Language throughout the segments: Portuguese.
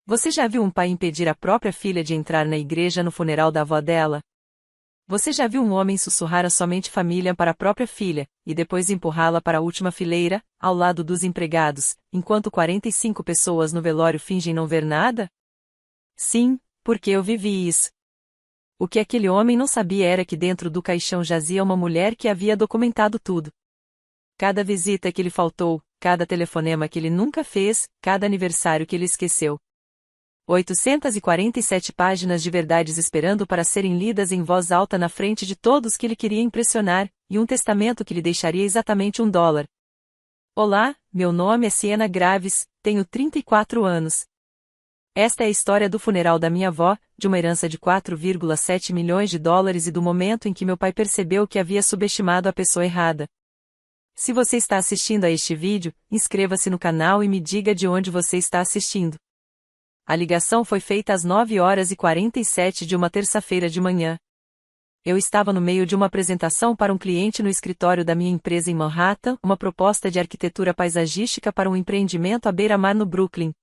Você já viu um pai impedir a própria filha de entrar na igreja no funeral da avó dela? Você já viu um homem sussurrar a somente família para a própria filha, e depois empurrá-la para a última fileira, ao lado dos empregados, enquanto 45 pessoas no velório fingem não ver nada? Sim, porque eu vivi isso. O que aquele homem não sabia era que dentro do caixão jazia uma mulher que havia documentado tudo. Cada visita que lhe faltou, cada telefonema que ele nunca fez, cada aniversário que ele esqueceu. 847 páginas de verdades esperando para serem lidas em voz alta na frente de todos que ele queria impressionar, e um testamento que lhe deixaria exatamente $1. Olá, meu nome é Siena Graves, tenho 34 anos. Esta é a história do funeral da minha avó, de uma herança de $4,7 milhões e do momento em que meu pai percebeu que havia subestimado a pessoa errada. Se você está assistindo a este vídeo, inscreva-se no canal e me diga de onde você está assistindo. A ligação foi feita às 9h47 de uma terça-feira de manhã. Eu estava no meio de uma apresentação para um cliente no escritório da minha empresa em Manhattan, uma proposta de arquitetura paisagística para um empreendimento à beira-mar no Brooklyn.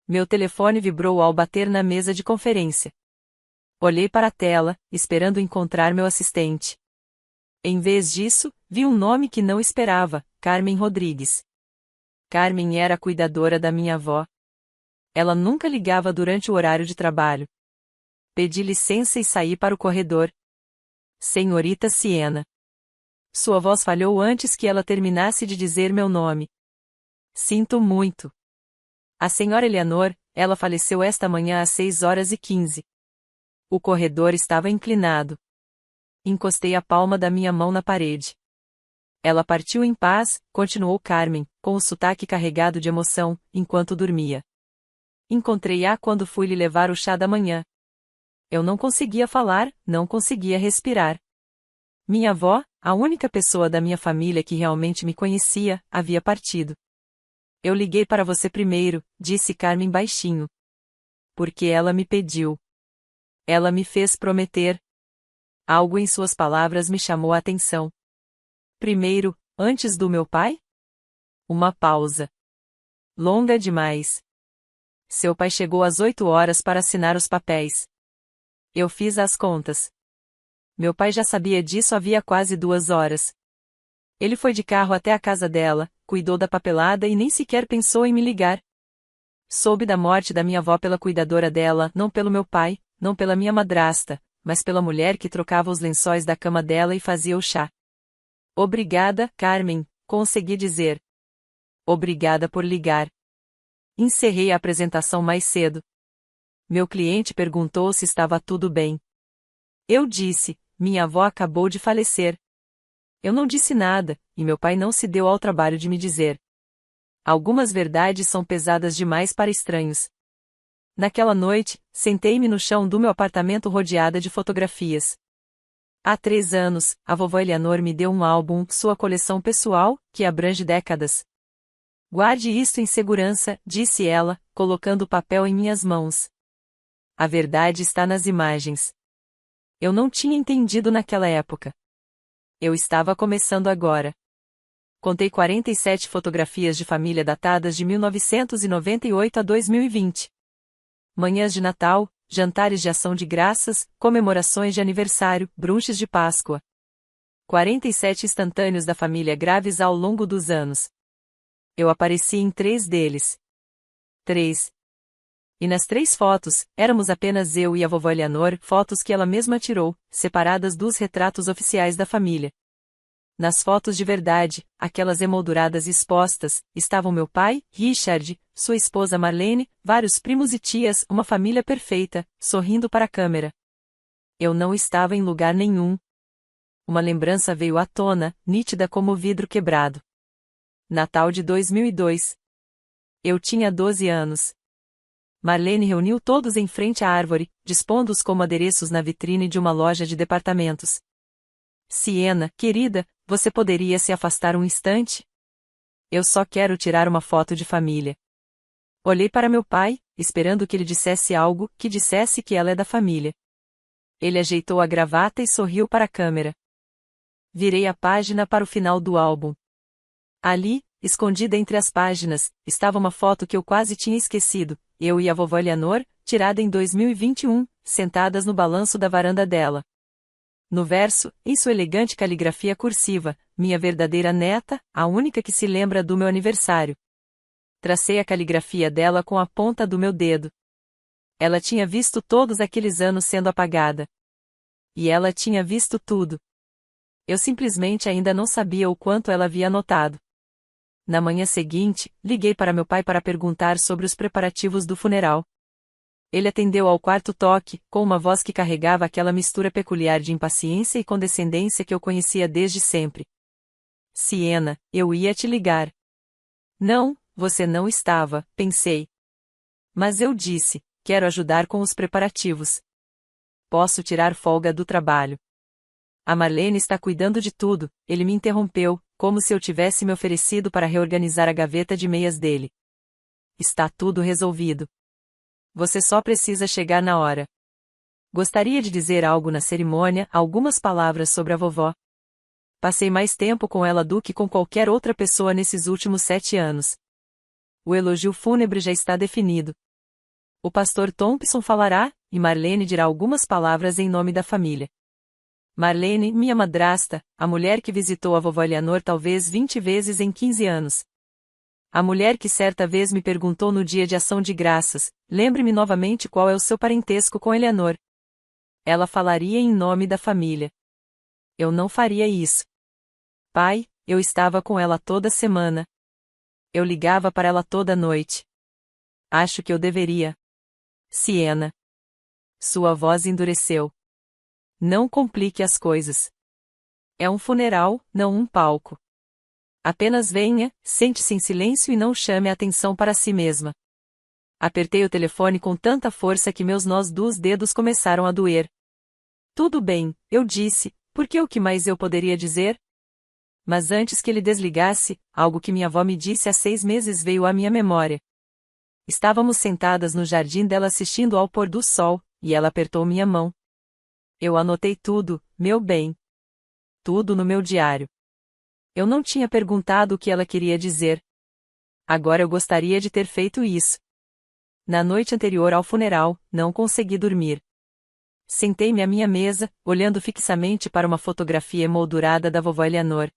Meu telefone vibrou ao bater na mesa de conferência. Olhei para a tela, esperando encontrar meu assistente. Em vez disso, vi um nome que não esperava, Carmen Rodrigues. Carmen era a cuidadora da minha avó. Ela nunca ligava durante o horário de trabalho. Pedi licença e saí para o corredor. Senhorita Siena. Sua voz falhou antes que ela terminasse de dizer meu nome. Sinto muito. A senhora Eleanor, ela faleceu esta manhã às 6h15. O corredor estava inclinado. Encostei a palma da minha mão na parede. Ela partiu em paz, continuou Carmen, com o sotaque carregado de emoção, enquanto dormia. Encontrei-a quando fui lhe levar o chá da manhã. Eu não conseguia falar, não conseguia respirar. Minha avó, a única pessoa da minha família que realmente me conhecia, havia partido. Eu liguei para você primeiro, disse Carmen baixinho. Porque ela me pediu. Ela me fez prometer. Algo em suas palavras me chamou a atenção. Primeiro, antes do meu pai? Uma pausa. Longa demais. Seu pai chegou às 8h para assinar os papéis. Eu fiz as contas. Meu pai já sabia disso havia quase 2 horas. Ele foi de carro até a casa dela, cuidou da papelada e nem sequer pensou em me ligar. Soube da morte da minha avó pela cuidadora dela, não pelo meu pai, não pela minha madrasta, mas pela mulher que trocava os lençóis da cama dela e fazia o chá. Obrigada, Carmen, consegui dizer. Obrigada por ligar. Encerrei a apresentação mais cedo. Meu cliente perguntou se estava tudo bem. Eu disse, minha avó acabou de falecer. Eu não disse nada, e meu pai não se deu ao trabalho de me dizer. Algumas verdades são pesadas demais para estranhos. Naquela noite, sentei-me no chão do meu apartamento rodeada de fotografias. Há 3 anos, a vovó Eleanor me deu um álbum, sua coleção pessoal, que abrange décadas. Guarde isto em segurança, disse ela, colocando o papel em minhas mãos. A verdade está nas imagens. Eu não tinha entendido naquela época. Eu estava começando agora. Contei 47 fotografias de família datadas de 1998 a 2020. Manhãs de Natal, jantares de ação de graças, comemorações de aniversário, brunches de Páscoa. 47 instantâneos da família Graves ao longo dos anos. Eu apareci em 3 deles. 3. E nas 3 fotos, éramos apenas eu e a vovó Eleanor, fotos que ela mesma tirou, separadas dos retratos oficiais da família. Nas fotos de verdade, aquelas emolduradas expostas, estavam meu pai, Richard, sua esposa Marlene, vários primos e tias, uma família perfeita, sorrindo para a câmera. Eu não estava em lugar nenhum. Uma lembrança veio à tona, nítida como vidro quebrado. Natal de 2002. Eu tinha 12 anos. Marlene reuniu todos em frente à árvore, dispondo-os como adereços na vitrine de uma loja de departamentos. Siena, querida, você poderia se afastar um instante? Eu só quero tirar uma foto de família. Olhei para meu pai, esperando que ele dissesse algo, que dissesse que ela é da família. Ele ajeitou a gravata e sorriu para a câmera. Virei a página para o final do álbum. Ali, escondida entre as páginas, estava uma foto que eu quase tinha esquecido, eu e a vovó Eleanor, tirada em 2021, sentadas no balanço da varanda dela. No verso, em sua elegante caligrafia cursiva, minha verdadeira neta, a única que se lembra do meu aniversário. Tracei a caligrafia dela com a ponta do meu dedo. Ela tinha visto todos aqueles anos sendo apagada. E ela tinha visto tudo. Eu simplesmente ainda não sabia o quanto ela havia notado. Na manhã seguinte, liguei para meu pai para perguntar sobre os preparativos do funeral. Ele atendeu ao quarto toque, com uma voz que carregava aquela mistura peculiar de impaciência e condescendência que eu conhecia desde sempre. Siena, eu ia te ligar. Não, você não estava, pensei. Mas eu disse, quero ajudar com os preparativos. Posso tirar folga do trabalho. A Marlene está cuidando de tudo, ele me interrompeu, como se eu tivesse me oferecido para reorganizar a gaveta de meias dele. Está tudo resolvido. Você só precisa chegar na hora. Gostaria de dizer algo na cerimônia, algumas palavras sobre a vovó. Passei mais tempo com ela do que com qualquer outra pessoa nesses últimos 7 anos. O elogio fúnebre já está definido. O pastor Thompson falará, e Marlene dirá algumas palavras em nome da família. Marlene, minha madrasta, a mulher que visitou a vovó Eleanor talvez 20 vezes em 15 anos. A mulher que certa vez me perguntou no dia de ação de graças, lembre-me novamente qual é o seu parentesco com Eleanor. Ela falaria em nome da família. Eu não faria isso. Pai, eu estava com ela toda semana. Eu ligava para ela toda noite. Acho que eu deveria. Siena. Sua voz endureceu. Não complique as coisas. É um funeral, não um palco. Apenas venha, sente-se em silêncio e não chame a atenção para si mesma. Apertei o telefone com tanta força que meus nós dos dedos começaram a doer. Tudo bem, eu disse, porque o que mais eu poderia dizer? Mas antes que ele desligasse, algo que minha avó me disse há 6 meses veio à minha memória. Estávamos sentadas no jardim dela assistindo ao pôr do sol, e ela apertou minha mão. Eu anotei tudo, meu bem. Tudo no meu diário. Eu não tinha perguntado o que ela queria dizer. Agora eu gostaria de ter feito isso. Na noite anterior ao funeral, não consegui dormir. Sentei-me à minha mesa, olhando fixamente para uma fotografia emoldurada da vovó Eleanor.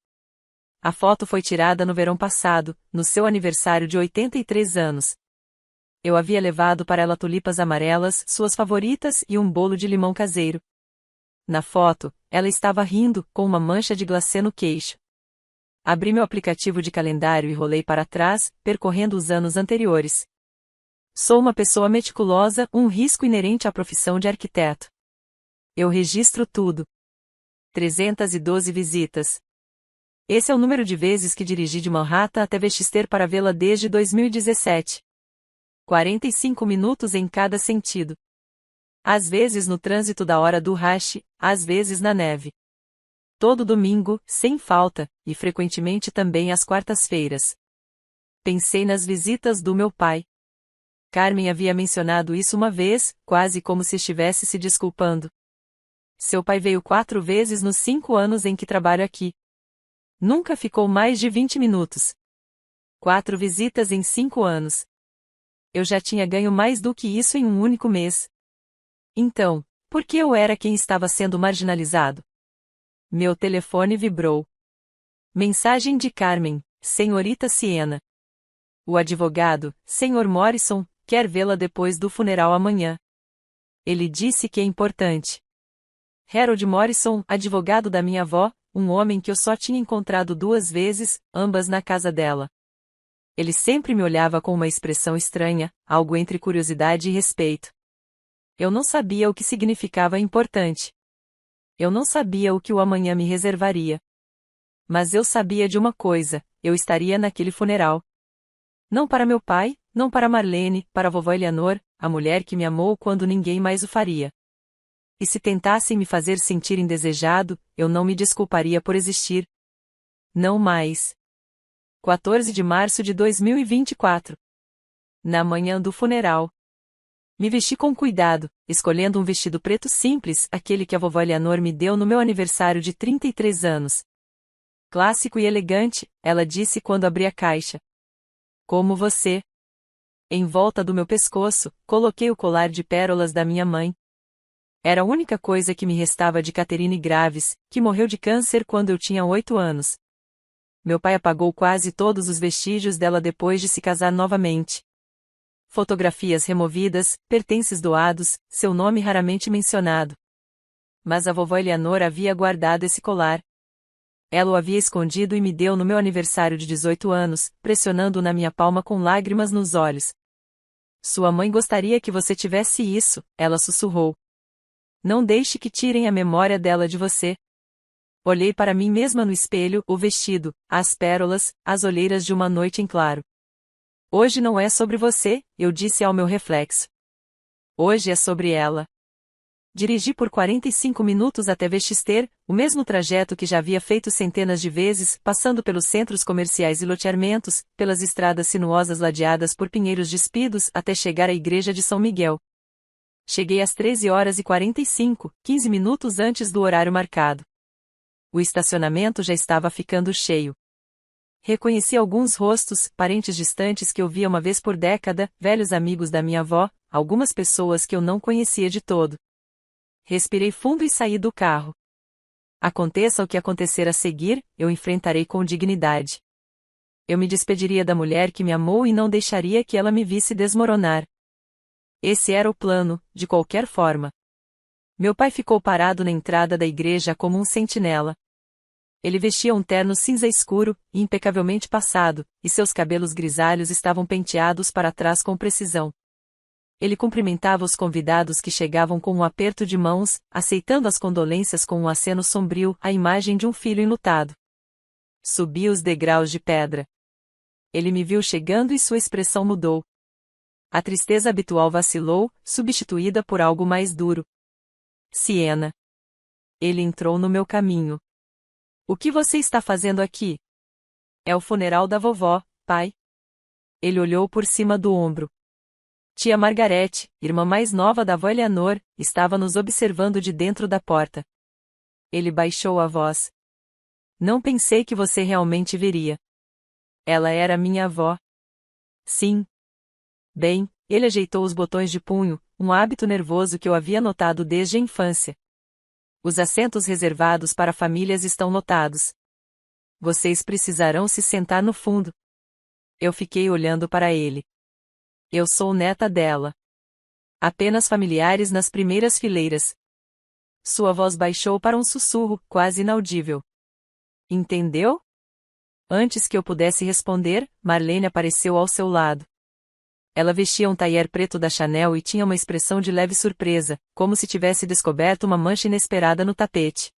A foto foi tirada no verão passado, no seu aniversário de 83 anos. Eu havia levado para ela tulipas amarelas, suas favoritas, e um bolo de limão caseiro. Na foto, ela estava rindo, com uma mancha de glacê no queixo. Abri meu aplicativo de calendário e rolei para trás, percorrendo os anos anteriores. Sou uma pessoa meticulosa, um risco inerente à profissão de arquiteto. Eu registro tudo. 312 visitas. Esse é o número de vezes que dirigi de Manhattan até Westchester para vê-la desde 2017. 45 minutos em cada sentido. Às vezes no trânsito da hora do rush, às vezes na neve. Todo domingo, sem falta, e frequentemente também às quartas-feiras. Pensei nas visitas do meu pai. Carmen havia mencionado isso uma vez, quase como se estivesse se desculpando. Seu pai veio 4 vezes nos 5 anos em que trabalho aqui. Nunca ficou mais de 20 minutos. 4 visitas em 5 anos. Eu já tinha ganho mais do que isso em um único mês. Então, por que eu era quem estava sendo marginalizado? Meu telefone vibrou. Mensagem de Carmen, senhorita Siena. O advogado, Sr. Morrison, quer vê-la depois do funeral amanhã. Ele disse que é importante. Harold Morrison, advogado da minha avó, um homem que eu só tinha encontrado 2 vezes, ambas na casa dela. Ele sempre me olhava com uma expressão estranha, algo entre curiosidade e respeito. Eu não sabia o que significava importante. Eu não sabia o que o amanhã me reservaria. Mas eu sabia de uma coisa, eu estaria naquele funeral. Não para meu pai, não para Marlene, para a vovó Eleanor, a mulher que me amou quando ninguém mais o faria. E se tentassem me fazer sentir indesejado, eu não me desculparia por existir. Não mais. 14 de março de 2024. Na manhã do funeral. Me vesti com cuidado, escolhendo um vestido preto simples, aquele que a vovó Eleanor me deu no meu aniversário de 33 anos. Clássico e elegante, ela disse quando abri a caixa. Como você. Em volta do meu pescoço, coloquei o colar de pérolas da minha mãe. Era a única coisa que me restava de Catherine Graves, que morreu de câncer quando eu tinha 8 anos. Meu pai apagou quase todos os vestígios dela depois de se casar novamente. Fotografias removidas, pertences doados, seu nome raramente mencionado. Mas a vovó Eleanor havia guardado esse colar. Ela o havia escondido e me deu no meu aniversário de 18 anos, pressionando-o na minha palma com lágrimas nos olhos. Sua mãe gostaria que você tivesse isso, ela sussurrou. Não deixe que tirem a memória dela de você. Olhei para mim mesma no espelho, o vestido, as pérolas, as olheiras de uma noite em claro. Hoje não é sobre você, eu disse ao meu reflexo. Hoje é sobre ela. Dirigi por 45 minutos até Westchester, o mesmo trajeto que já havia feito centenas de vezes, passando pelos centros comerciais e loteamentos, pelas estradas sinuosas ladeadas por pinheiros despidos até chegar à igreja de São Miguel. Cheguei às 13h45, 15 minutos antes do horário marcado. O estacionamento já estava ficando cheio. Reconheci alguns rostos, parentes distantes que eu via uma vez por década, velhos amigos da minha avó, algumas pessoas que eu não conhecia de todo. Respirei fundo e saí do carro. Aconteça o que acontecer a seguir, eu enfrentarei com dignidade. Eu me despediria da mulher que me amou e não deixaria que ela me visse desmoronar. Esse era o plano, de qualquer forma. Meu pai ficou parado na entrada da igreja como um sentinela. Ele vestia um terno cinza escuro, impecavelmente passado, e seus cabelos grisalhos estavam penteados para trás com precisão. Ele cumprimentava os convidados que chegavam com um aperto de mãos, aceitando as condolências com um aceno sombrio, a imagem de um filho enlutado. Subi os degraus de pedra. Ele me viu chegando e sua expressão mudou. A tristeza habitual vacilou, substituída por algo mais duro. Siena. Ele entrou no meu caminho. O que você está fazendo aqui? É o funeral da vovó, pai. Ele olhou por cima do ombro. Tia Margarete, irmã mais nova da avó Eleanor, estava nos observando de dentro da porta. Ele baixou a voz. Não pensei que você realmente viria. Ela era minha avó. Sim. Bem, ele ajeitou os botões de punho, um hábito nervoso que eu havia notado desde a infância. Os assentos reservados para famílias estão lotados. Vocês precisarão se sentar no fundo. Eu fiquei olhando para ele. Eu sou neta dela. Apenas familiares nas primeiras fileiras. Sua voz baixou para um sussurro, quase inaudível. Entendeu? Antes que eu pudesse responder, Marlene apareceu ao seu lado. Ela vestia um tailleur preto da Chanel e tinha uma expressão de leve surpresa, como se tivesse descoberto uma mancha inesperada no tapete.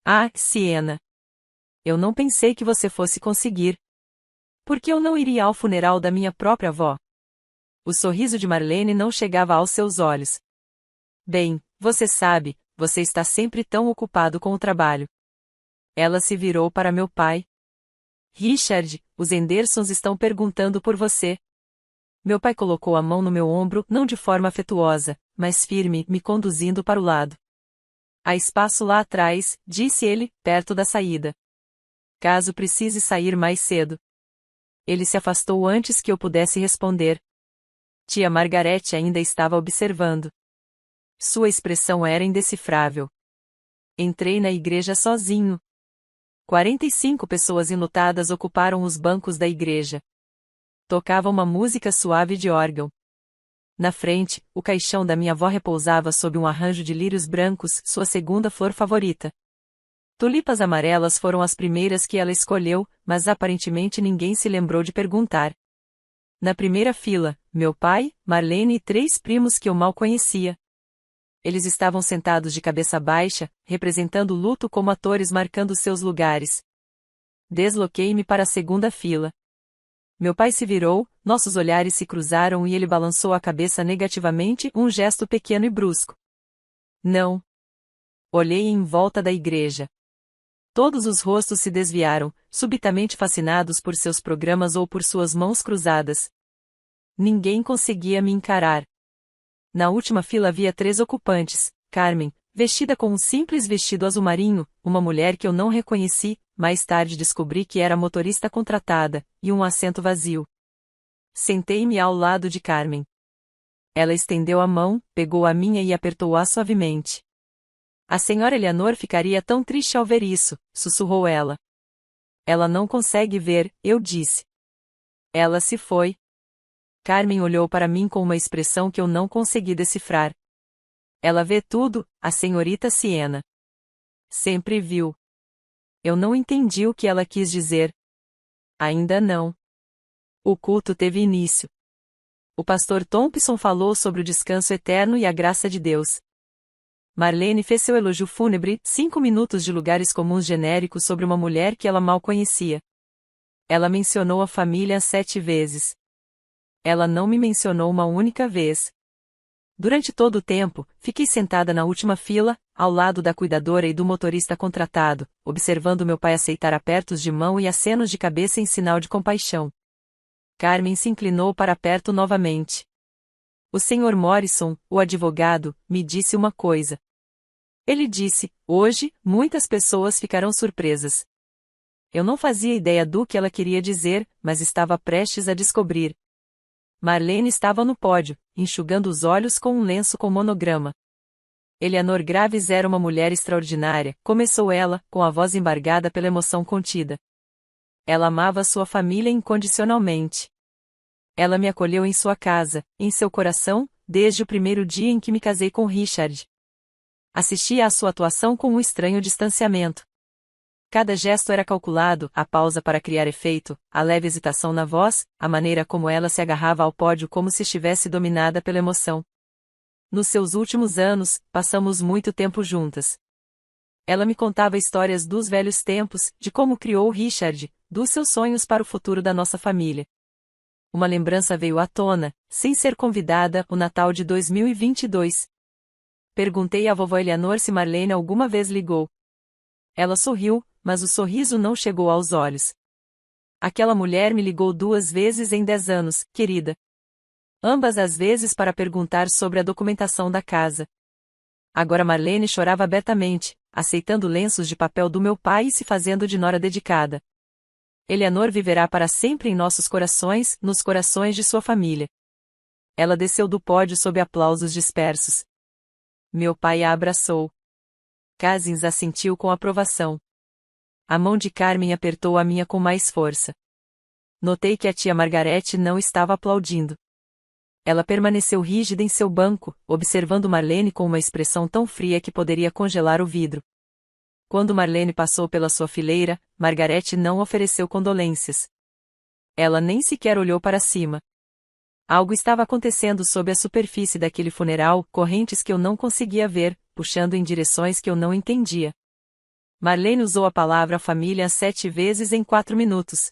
Ah, Siena! Eu não pensei que você fosse conseguir. Por que eu não iria ao funeral da minha própria avó? O sorriso de Marlene não chegava aos seus olhos. Bem, você sabe, você está sempre tão ocupado com o trabalho. Ela se virou para meu pai. Richard, os Hendersons estão perguntando por você. Meu pai colocou a mão no meu ombro, não de forma afetuosa, mas firme, me conduzindo para o lado. Há espaço lá atrás, disse ele, perto da saída. Caso precise sair mais cedo. Ele se afastou antes que eu pudesse responder. Tia Margarete ainda estava observando. Sua expressão era indecifrável. Entrei na igreja sozinho. 45 pessoas enlutadas ocuparam os bancos da igreja. Tocava uma música suave de órgão. Na frente, o caixão da minha avó repousava sob um arranjo de lírios brancos, sua segunda flor favorita. Tulipas amarelas foram as primeiras que ela escolheu, mas aparentemente ninguém se lembrou de perguntar. Na primeira fila, meu pai, Marlene e 3 primos que eu mal conhecia. Eles estavam sentados de cabeça baixa, representando o luto como atores marcando seus lugares. Desloquei-me para a segunda fila. Meu pai se virou, nossos olhares se cruzaram e ele balançou a cabeça negativamente, um gesto pequeno e brusco. Não. Olhei em volta da igreja. Todos os rostos se desviaram, subitamente fascinados por seus programas ou por suas mãos cruzadas. Ninguém conseguia me encarar. Na última fila havia 3 ocupantes, Carmen, vestida com um simples vestido azul marinho, uma mulher que eu não reconheci, mais tarde descobri que era motorista contratada, e um assento vazio. Sentei-me ao lado de Carmen. Ela estendeu a mão, pegou a minha e apertou-a suavemente. A senhora Eleanor ficaria tão triste ao ver isso, sussurrou ela. Ela não consegue ver, eu disse. Ela se foi. Carmen olhou para mim com uma expressão que eu não consegui decifrar. Ela vê tudo, a senhorita Siena. Sempre viu. Eu não entendi o que ela quis dizer. Ainda não. O culto teve início. O pastor Thompson falou sobre o descanso eterno e a graça de Deus. Marlene fez seu elogio fúnebre, 5 minutos de lugares comuns genéricos sobre uma mulher que ela mal conhecia. Ela mencionou a família 7 vezes. Ela não me mencionou uma única vez. Durante todo o tempo, fiquei sentada na última fila, ao lado da cuidadora e do motorista contratado, observando meu pai aceitar apertos de mão e acenos de cabeça em sinal de compaixão. Carmen se inclinou para perto novamente. O Sr. Morrison, o advogado, me disse uma coisa. Ele disse, hoje, muitas pessoas ficarão surpresas. Eu não fazia ideia do que ela queria dizer, mas estava prestes a descobrir. Marlene estava no pódio, enxugando os olhos com um lenço com monograma. Eleanor Graves era uma mulher extraordinária, começou ela, com a voz embargada pela emoção contida. Ela amava sua família incondicionalmente. Ela me acolheu em sua casa, em seu coração, desde o primeiro dia em que me casei com Richard. Assistia à sua atuação com um estranho distanciamento. Cada gesto era calculado, a pausa para criar efeito, a leve hesitação na voz, a maneira como ela se agarrava ao pódio como se estivesse dominada pela emoção. Nos seus últimos anos, passamos muito tempo juntas. Ela me contava histórias dos velhos tempos, de como criou Richard, dos seus sonhos para o futuro da nossa família. Uma lembrança veio à tona, sem ser convidada, o Natal de 2022. Perguntei à vovó Eleanor se Marlene alguma vez ligou. Ela sorriu, mas o sorriso não chegou aos olhos. Aquela mulher me ligou 2 vezes em 10 anos, querida. Ambas as vezes para perguntar sobre a documentação da casa. Agora Marlene chorava abertamente, aceitando lenços de papel do meu pai e se fazendo de nora dedicada. Eleanor viverá para sempre em nossos corações, nos corações de sua família. Ela desceu do pódio sob aplausos dispersos. Meu pai a abraçou. Cousins assentiu com aprovação. A mão de Carmen apertou a minha com mais força. Notei que a tia Margarete não estava aplaudindo. Ela permaneceu rígida em seu banco, observando Marlene com uma expressão tão fria que poderia congelar o vidro. Quando Marlene passou pela sua fileira, Margarete não ofereceu condolências. Ela nem sequer olhou para cima. Algo estava acontecendo sob a superfície daquele funeral, correntes que eu não conseguia ver, puxando em direções que eu não entendia. Marlene usou a palavra família 7 vezes em 4 minutos.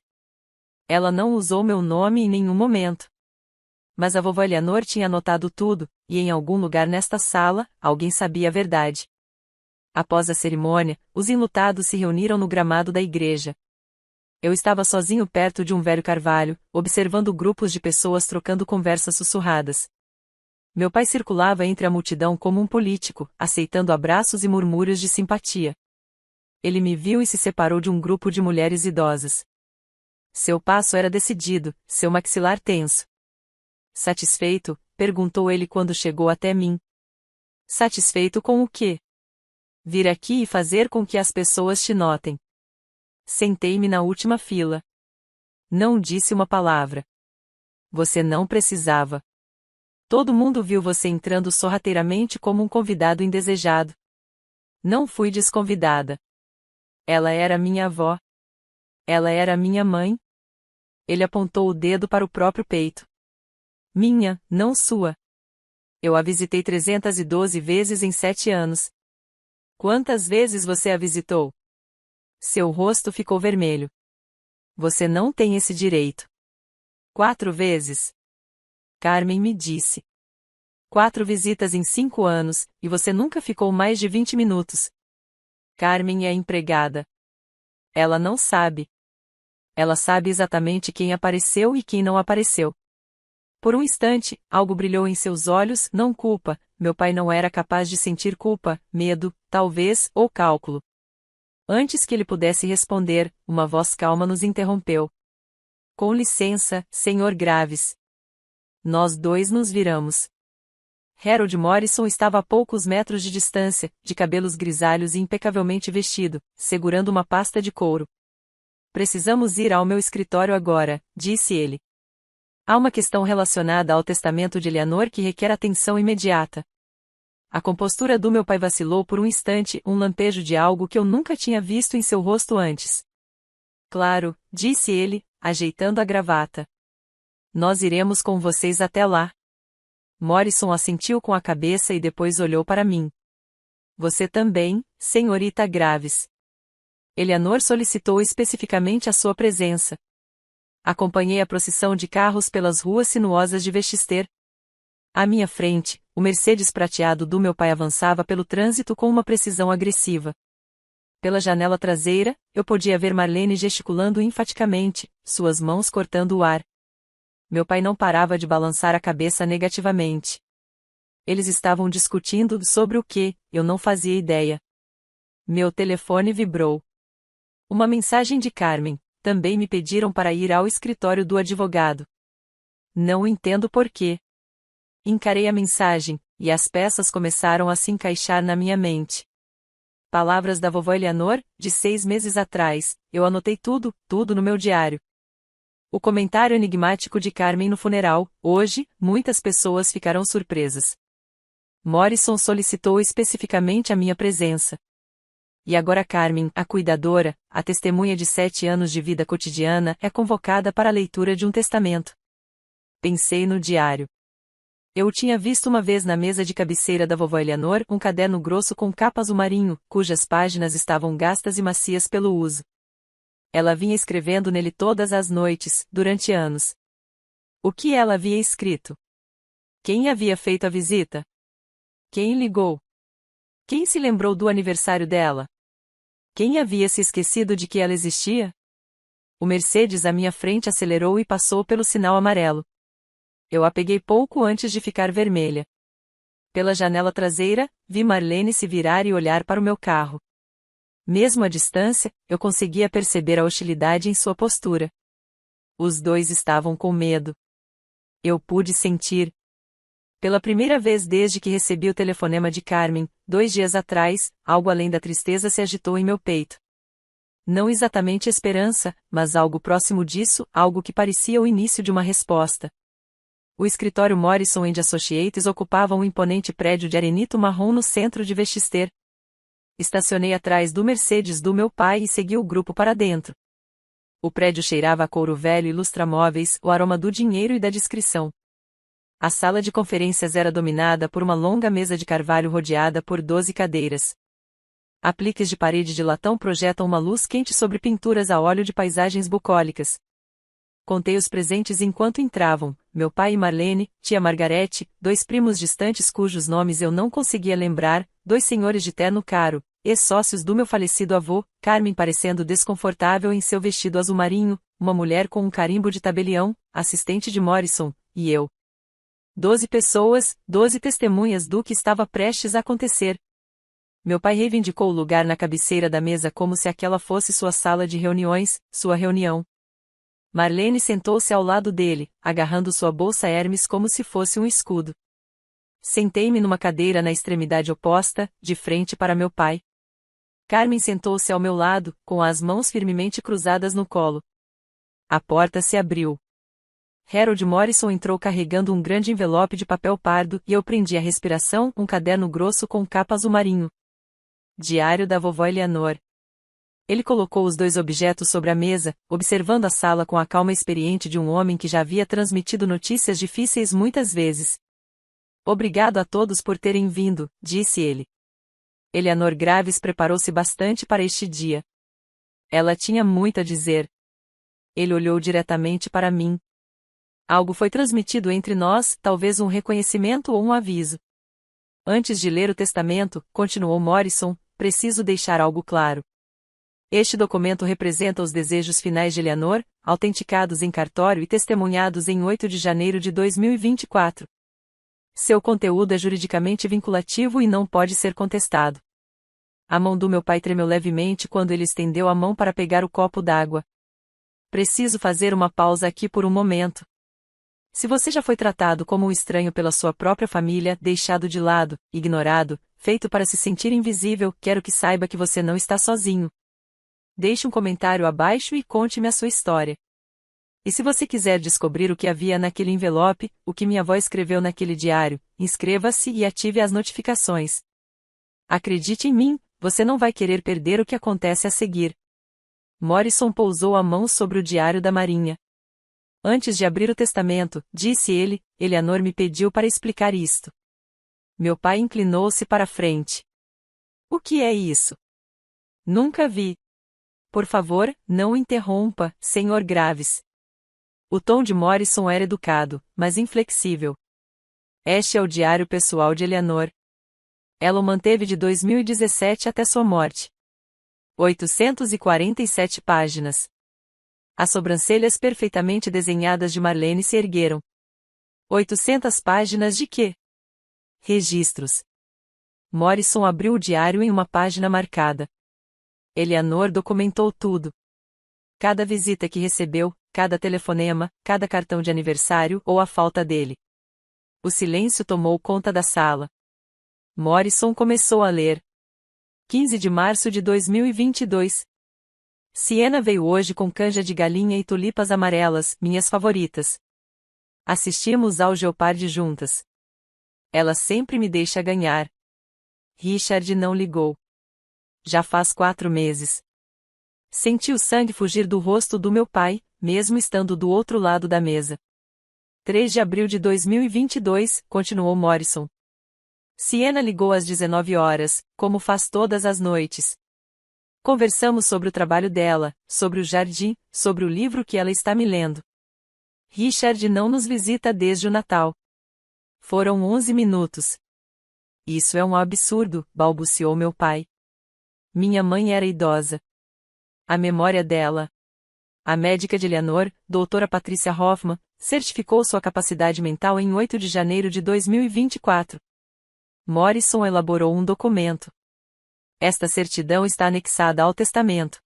Ela não usou meu nome em nenhum momento. Mas a vovó Eleanor tinha anotado tudo, e em algum lugar nesta sala, alguém sabia a verdade. Após a cerimônia, os enlutados se reuniram no gramado da igreja. Eu estava sozinho perto de um velho carvalho, observando grupos de pessoas trocando conversas sussurradas. Meu pai circulava entre a multidão como um político, aceitando abraços e murmúrios de simpatia. Ele me viu e se separou de um grupo de mulheres idosas. Seu passo era decidido, seu maxilar tenso. Satisfeito? Perguntou ele quando chegou até mim. Satisfeito com o quê? Vir aqui e fazer com que as pessoas te notem. Sentei-me na última fila. Não disse uma palavra. Você não precisava. Todo mundo viu você entrando sorrateiramente como um convidado indesejado. Não fui desconvidada. Ela era minha avó. Ela era minha mãe. Ele apontou o dedo para o próprio peito. Minha, não sua. Eu a visitei 312 vezes em 7 anos. Quantas vezes você a visitou? Seu rosto ficou vermelho. Você não tem esse direito. 4 vezes. Carmen me disse. 4 visitas em 5 anos, e você nunca ficou mais de 20 minutos. Carmen é empregada. Ela não sabe. Ela sabe exatamente quem apareceu e quem não apareceu. Por um instante, algo brilhou em seus olhos, não culpa, meu pai não era capaz de sentir culpa, medo, talvez, ou cálculo. Antes que ele pudesse responder, uma voz calma nos interrompeu. Com licença, Sr. Graves. Nós dois nos viramos. Harold Morrison estava a poucos metros de distância, de cabelos grisalhos e impecavelmente vestido, segurando uma pasta de couro. Precisamos ir ao meu escritório agora, disse ele. Há uma questão relacionada ao testamento de Eleanor que requer atenção imediata. A compostura do meu pai vacilou por um instante, um lampejo de algo que eu nunca tinha visto em seu rosto antes. Claro, disse ele, ajeitando a gravata. Nós iremos com vocês até lá. Morrison assentiu com a cabeça e depois olhou para mim. Você também, senhorita Graves. Eleanor solicitou especificamente a sua presença. Acompanhei a procissão de carros pelas ruas sinuosas de Westchester. À minha frente, o Mercedes prateado do meu pai avançava pelo trânsito com uma precisão agressiva. Pela janela traseira, eu podia ver Marlene gesticulando enfaticamente, suas mãos cortando o ar. Meu pai não parava de balançar a cabeça negativamente. Eles estavam discutindo sobre o que, eu não fazia ideia. Meu telefone vibrou. Uma mensagem de Carmen. Também me pediram para ir ao escritório do advogado. Não entendo por quê. Encarei a mensagem, e as peças começaram a se encaixar na minha mente. Palavras da vovó Eleanor, de 6 meses atrás, eu anotei tudo no meu diário. O comentário enigmático de Carmen no funeral, hoje, muitas pessoas ficarão surpresas. Morrison solicitou especificamente a minha presença. E agora Carmen, a cuidadora, a testemunha de 7 anos de vida cotidiana, é convocada para a leitura de um testamento. Pensei no diário. Eu o tinha visto uma vez na mesa de cabeceira da vovó Eleanor, um caderno grosso com capa azul marinho, cujas páginas estavam gastas e macias pelo uso. Ela vinha escrevendo nele todas as noites, durante anos. O que ela havia escrito? Quem havia feito a visita? Quem ligou? Quem se lembrou do aniversário dela? Quem havia se esquecido de que ela existia? O Mercedes à minha frente acelerou e passou pelo sinal amarelo. Eu a peguei pouco antes de ficar vermelha. Pela janela traseira, vi Marlene se virar e olhar para o meu carro. Mesmo à distância, eu conseguia perceber a hostilidade em sua postura. Os dois estavam com medo. Eu pude sentir. Pela primeira vez desde que recebi o telefonema de Carmen, 2 dias atrás, algo além da tristeza se agitou em meu peito. Não exatamente esperança, mas algo próximo disso, algo que parecia o início de uma resposta. O escritório Morrison & Associates ocupava um imponente prédio de arenito marrom no centro de Westchester. Estacionei atrás do Mercedes do meu pai e segui o grupo para dentro. O prédio cheirava a couro velho e lustramóveis, o aroma do dinheiro e da discrição. A sala de conferências era dominada por uma longa mesa de carvalho rodeada por 12 cadeiras. Apliques de parede de latão projetam uma luz quente sobre pinturas a óleo de paisagens bucólicas. Contei os presentes enquanto entravam, meu pai e Marlene, tia Margarete, 2 primos distantes cujos nomes eu não conseguia lembrar, 2 senhores de terno caro, ex-sócios do meu falecido avô, Carmen parecendo desconfortável em seu vestido azul marinho, uma mulher com um carimbo de tabelião, assistente de Morrison, e eu. 12 pessoas, 12 testemunhas do que estava prestes a acontecer. Meu pai reivindicou o lugar na cabeceira da mesa como se aquela fosse sua sala de reuniões, sua reunião. Marlene sentou-se ao lado dele, agarrando sua bolsa Hermes como se fosse um escudo. Sentei-me numa cadeira na extremidade oposta, de frente para meu pai. Carmen sentou-se ao meu lado, com as mãos firmemente cruzadas no colo. A porta se abriu. Harold Morrison entrou carregando um grande envelope de papel pardo e eu prendi a respiração, um caderno grosso com capa azul marinho. Diário da vovó Eleanor. Ele colocou os 2 objetos sobre a mesa, observando a sala com a calma experiente de um homem que já havia transmitido notícias difíceis muitas vezes. Obrigado a todos por terem vindo, disse ele. Eleanor Graves preparou-se bastante para este dia. Ela tinha muito a dizer. Ele olhou diretamente para mim. Algo foi transmitido entre nós, talvez um reconhecimento ou um aviso. Antes de ler o testamento, continuou Morrison, preciso deixar algo claro. Este documento representa os desejos finais de Eleanor, autenticados em cartório e testemunhados em 8 de janeiro de 2024. Seu conteúdo é juridicamente vinculativo e não pode ser contestado. A mão do meu pai tremeu levemente quando ele estendeu a mão para pegar o copo d'água. Preciso fazer uma pausa aqui por um momento. Se você já foi tratado como um estranho pela sua própria família, deixado de lado, ignorado, feito para se sentir invisível, quero que saiba que você não está sozinho. Deixe um comentário abaixo e conte-me a sua história. E se você quiser descobrir o que havia naquele envelope, o que minha avó escreveu naquele diário, inscreva-se e ative as notificações. Acredite em mim, você não vai querer perder o que acontece a seguir. Morrison pousou a mão sobre o diário da Marinha. Antes de abrir o testamento, disse ele, Eleanor me pediu para explicar isto. Meu pai inclinou-se para a frente. O que é isso? Nunca vi. Por favor, não interrompa, Sr. Graves. O tom de Morrison era educado, mas inflexível. Este é o diário pessoal de Eleanor. Ela o manteve de 2017 até sua morte. 847 páginas. As sobrancelhas perfeitamente desenhadas de Marlene se ergueram. 800 páginas de quê? Registros. Morrison abriu o diário em uma página marcada. Eleanor documentou tudo. Cada visita que recebeu, cada telefonema, cada cartão de aniversário ou a falta dele. O silêncio tomou conta da sala. Morrison começou a ler. 15 de março de 2022. Siena veio hoje com canja de galinha e tulipas amarelas, minhas favoritas. Assistimos ao Jeopardy juntas. Ela sempre me deixa ganhar. Richard não ligou. Já faz 4 meses. Senti o sangue fugir do rosto do meu pai, mesmo estando do outro lado da mesa. 3 de abril de 2022, continuou Morrison. Siena ligou às 19 horas, como faz todas as noites. Conversamos sobre o trabalho dela, sobre o jardim, sobre o livro que ela está me lendo. Richard não nos visita desde o Natal. Foram 11 minutos. Isso é um absurdo, balbuciou meu pai. Minha mãe era idosa. A memória dela. A médica de Eleanor, doutora Patricia Hoffman, certificou sua capacidade mental em 8 de janeiro de 2024. Morrison elaborou um documento. Esta certidão está anexada ao testamento.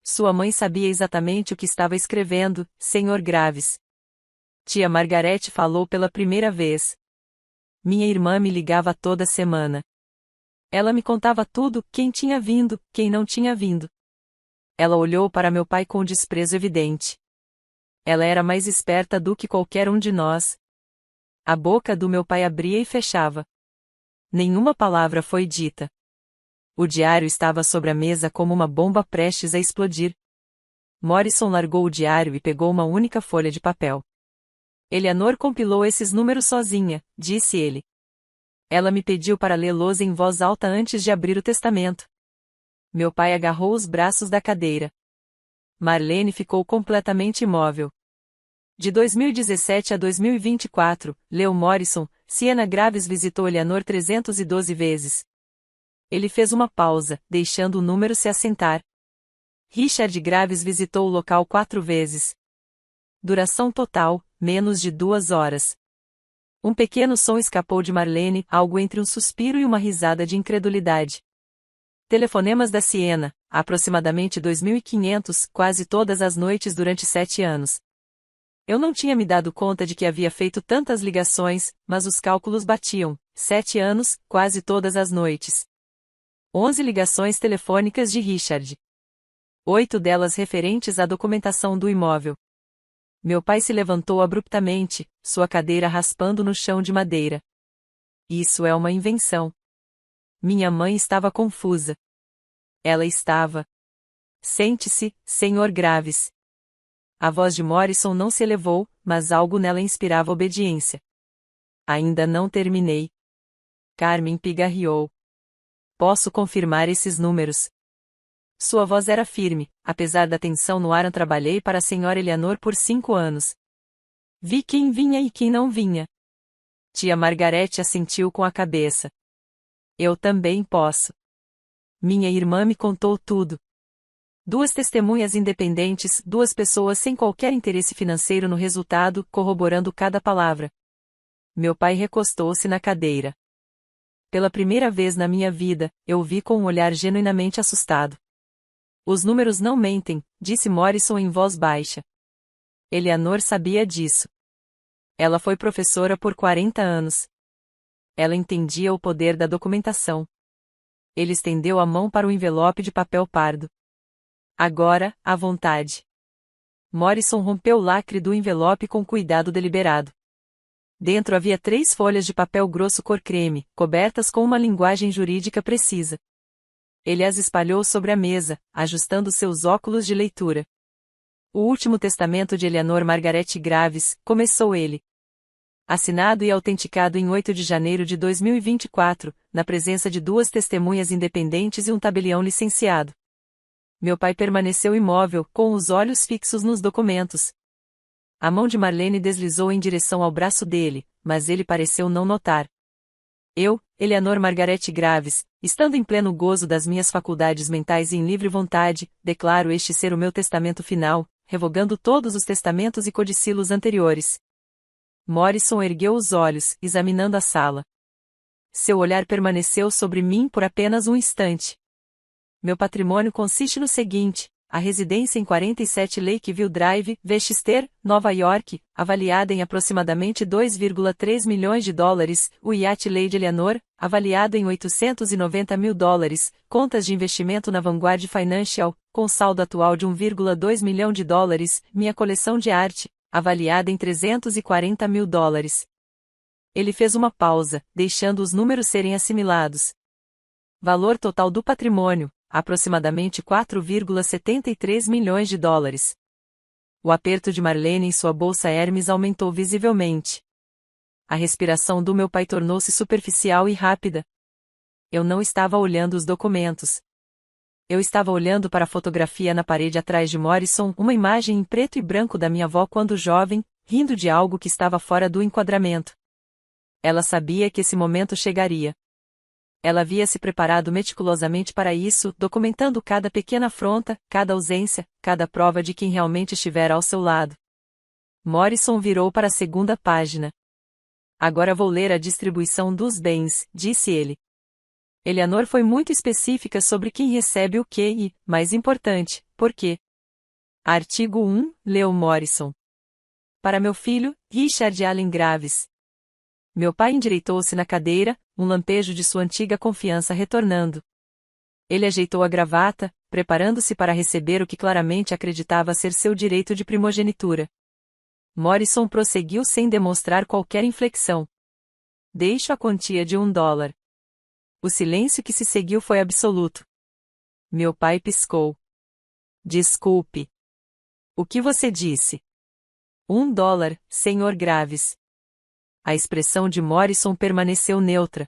Sua mãe sabia exatamente o que estava escrevendo, Sr. Graves. Tia Margaret falou pela primeira vez. Minha irmã me ligava toda semana. Ela me contava tudo, quem tinha vindo, quem não tinha vindo. Ela olhou para meu pai com desprezo evidente. Ela era mais esperta do que qualquer um de nós. A boca do meu pai abria e fechava. Nenhuma palavra foi dita. O diário estava sobre a mesa como uma bomba prestes a explodir. Morrison largou o diário e pegou uma única folha de papel. Eleanor compilou esses números sozinha, disse ele. Ela me pediu para lê-los em voz alta antes de abrir o testamento. Meu pai agarrou os braços da cadeira. Marlene ficou completamente imóvel. De 2017 a 2024, leu Morrison, Siena Graves visitou Eleanor 312 vezes. Ele fez uma pausa, deixando o número se assentar. Richard Graves visitou o local 4 vezes. Duração total, menos de 2 horas. Um pequeno som escapou de Marlene, algo entre um suspiro e uma risada de incredulidade. Telefonemas da Siena, aproximadamente 2.500, quase todas as noites durante 7 anos. Eu não tinha me dado conta de que havia feito tantas ligações, mas os cálculos batiam. 7 anos, quase todas as noites. 11 ligações telefônicas de Richard. 8 delas referentes à documentação do imóvel. Meu pai se levantou abruptamente, sua cadeira raspando no chão de madeira. Isso é uma invenção. Minha mãe estava confusa. Ela estava. Sente-se, Sr. Graves. A voz de Morrison não se elevou, mas algo nela inspirava obediência. Ainda não terminei. Carmen pigarreou. Posso confirmar esses números. Sua voz era firme, apesar da tensão no ar. Trabalhei para a Sra. Eleanor por 5 anos. Vi quem vinha e quem não vinha. Tia Margaret assentiu com a cabeça. Eu também posso. Minha irmã me contou tudo. 2 testemunhas independentes, 2 pessoas sem qualquer interesse financeiro no resultado, corroborando cada palavra. Meu pai recostou-se na cadeira. pela primeira vez na minha vida, eu o vi com um olhar genuinamente assustado. Os números não mentem, disse Morrison em voz baixa. Eleanor sabia disso. Ela foi professora por 40 anos. Ela entendia o poder da documentação. Ele estendeu a mão para o envelope de papel pardo. Agora, à vontade. Morrison rompeu o lacre do envelope com cuidado deliberado. Dentro havia 3 folhas de papel grosso cor creme, cobertas com uma linguagem jurídica precisa. Ele as espalhou sobre a mesa, ajustando seus óculos de leitura. O último testamento de Eleanor Margaret Graves, começou ele. Assinado e autenticado em 8 de janeiro de 2024, na presença de 2 testemunhas independentes e um tabelião licenciado. Meu pai permaneceu imóvel, com os olhos fixos nos documentos. A mão de Marlene deslizou em direção ao braço dele, mas ele pareceu não notar. Eu, Eleanor Margaret Graves, estando em pleno gozo das minhas faculdades mentais e em livre vontade, declaro este ser o meu testamento final, revogando todos os testamentos e codicilos anteriores. Morrison ergueu os olhos, examinando a sala. Seu olhar permaneceu sobre mim por apenas um instante. Meu patrimônio consiste no seguinte: a residência em 47 Lakeview Drive, Westchester, Nova York, avaliada em aproximadamente 2,3 milhões de dólares, o iate Lady Eleanor, avaliado em 890 mil dólares, contas de investimento na Vanguard Financial, com saldo atual de 1,2 milhão de dólares, minha coleção de arte, avaliada em 340 mil dólares. Ele fez uma pausa, deixando os números serem assimilados. Valor total do patrimônio, aproximadamente 4,73 milhões de dólares. O aperto de Marlene em sua bolsa Hermes aumentou visivelmente. A respiração do meu pai tornou-se superficial e rápida. Eu não estava olhando os documentos. Eu estava olhando para a fotografia na parede atrás de Morrison, uma imagem em preto e branco da minha avó quando jovem, rindo de algo que estava fora do enquadramento. Ela sabia que esse momento chegaria. Ela havia se preparado meticulosamente para isso, documentando cada pequena afronta, cada ausência, cada prova de quem realmente estivera ao seu lado. Morrison virou para a segunda página. Agora vou ler a distribuição dos bens, disse ele. Eleanor foi muito específica sobre quem recebe o que e, mais importante, por quê. Artigo 1, leu Morrison. Para meu filho, Richard Allen Graves. Meu pai endireitou-se na cadeira, um lampejo de sua antiga confiança retornando. Ele ajeitou a gravata, preparando-se para receber o que claramente acreditava ser seu direito de primogenitura. Morrison prosseguiu sem demonstrar qualquer inflexão. Deixo a quantia de $1. O silêncio que se seguiu foi absoluto. Meu pai piscou. Desculpe. O que você disse? $1, Sr. Graves. A expressão de Morrison permaneceu neutra.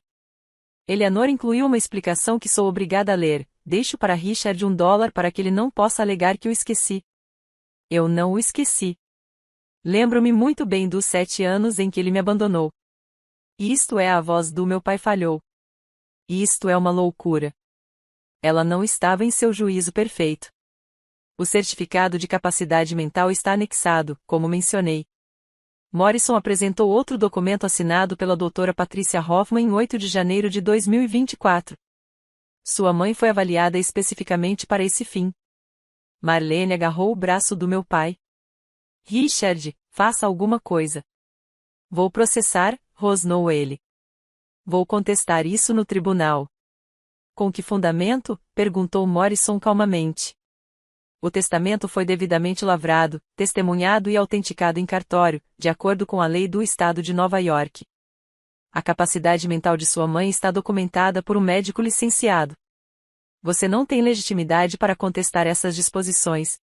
Eleanor incluiu uma explicação que sou obrigada a ler. Deixo para Richard $1 para que ele não possa alegar que o esqueci. Eu não o esqueci. Lembro-me muito bem dos 7 anos em que ele me abandonou. Isto é, a voz do meu pai falhou. Isto é uma loucura. Ela não estava em seu juízo perfeito. O certificado de capacidade mental está anexado, como mencionei. Morrison apresentou outro documento assinado pela doutora Patricia Hoffman em 8 de janeiro de 2024. Sua mãe foi avaliada especificamente para esse fim. Marlene agarrou o braço do meu pai. Richard, faça alguma coisa. Vou processar, rosnou ele. Vou contestar isso no tribunal. Com que fundamento? Perguntou Morrison calmamente. O testamento foi devidamente lavrado, testemunhado e autenticado em cartório, de acordo com a lei do Estado de Nova York. A capacidade mental de sua mãe está documentada por um médico licenciado. Você não tem legitimidade para contestar essas disposições.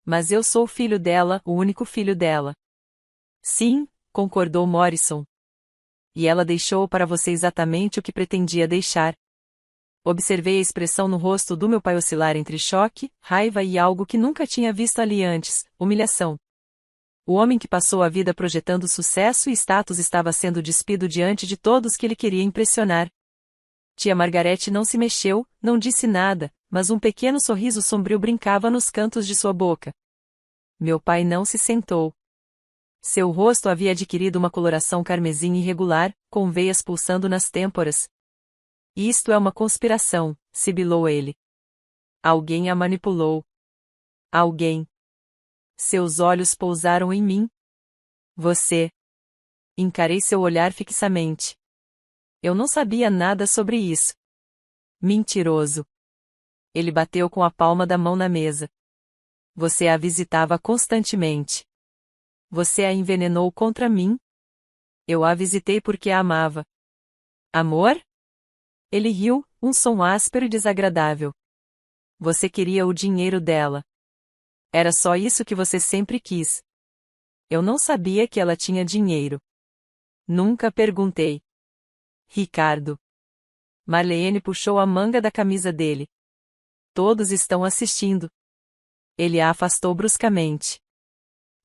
Mas eu sou o filho dela, o único filho dela. Sim, concordou Morrison. E ela deixou para você exatamente o que pretendia deixar. Observei a expressão no rosto do meu pai oscilar entre choque, raiva e algo que nunca tinha visto ali antes, humilhação. O homem que passou a vida projetando sucesso e status estava sendo despido diante de todos que ele queria impressionar. Tia Margarete não se mexeu, não disse nada, mas um pequeno sorriso sombrio brincava nos cantos de sua boca. Meu pai não se sentou. Seu rosto havia adquirido uma coloração carmesim irregular, com veias pulsando nas têmporas. Isto é uma conspiração, sibilou ele. Alguém a manipulou. Alguém. Seus olhos pousaram em mim. Você. Encarei seu olhar fixamente. Eu não sabia nada sobre isso. Mentiroso. Ele bateu com a palma da mão na mesa. Você a visitava constantemente. Você a envenenou contra mim? Eu a visitei porque a amava. Amor? Ele riu, um som áspero e desagradável. Você queria o dinheiro dela. Era só isso que você sempre quis. Eu não sabia que ela tinha dinheiro. Nunca perguntei. Ricardo. Marlene puxou a manga da camisa dele. Todos estão assistindo. Ele a afastou bruscamente.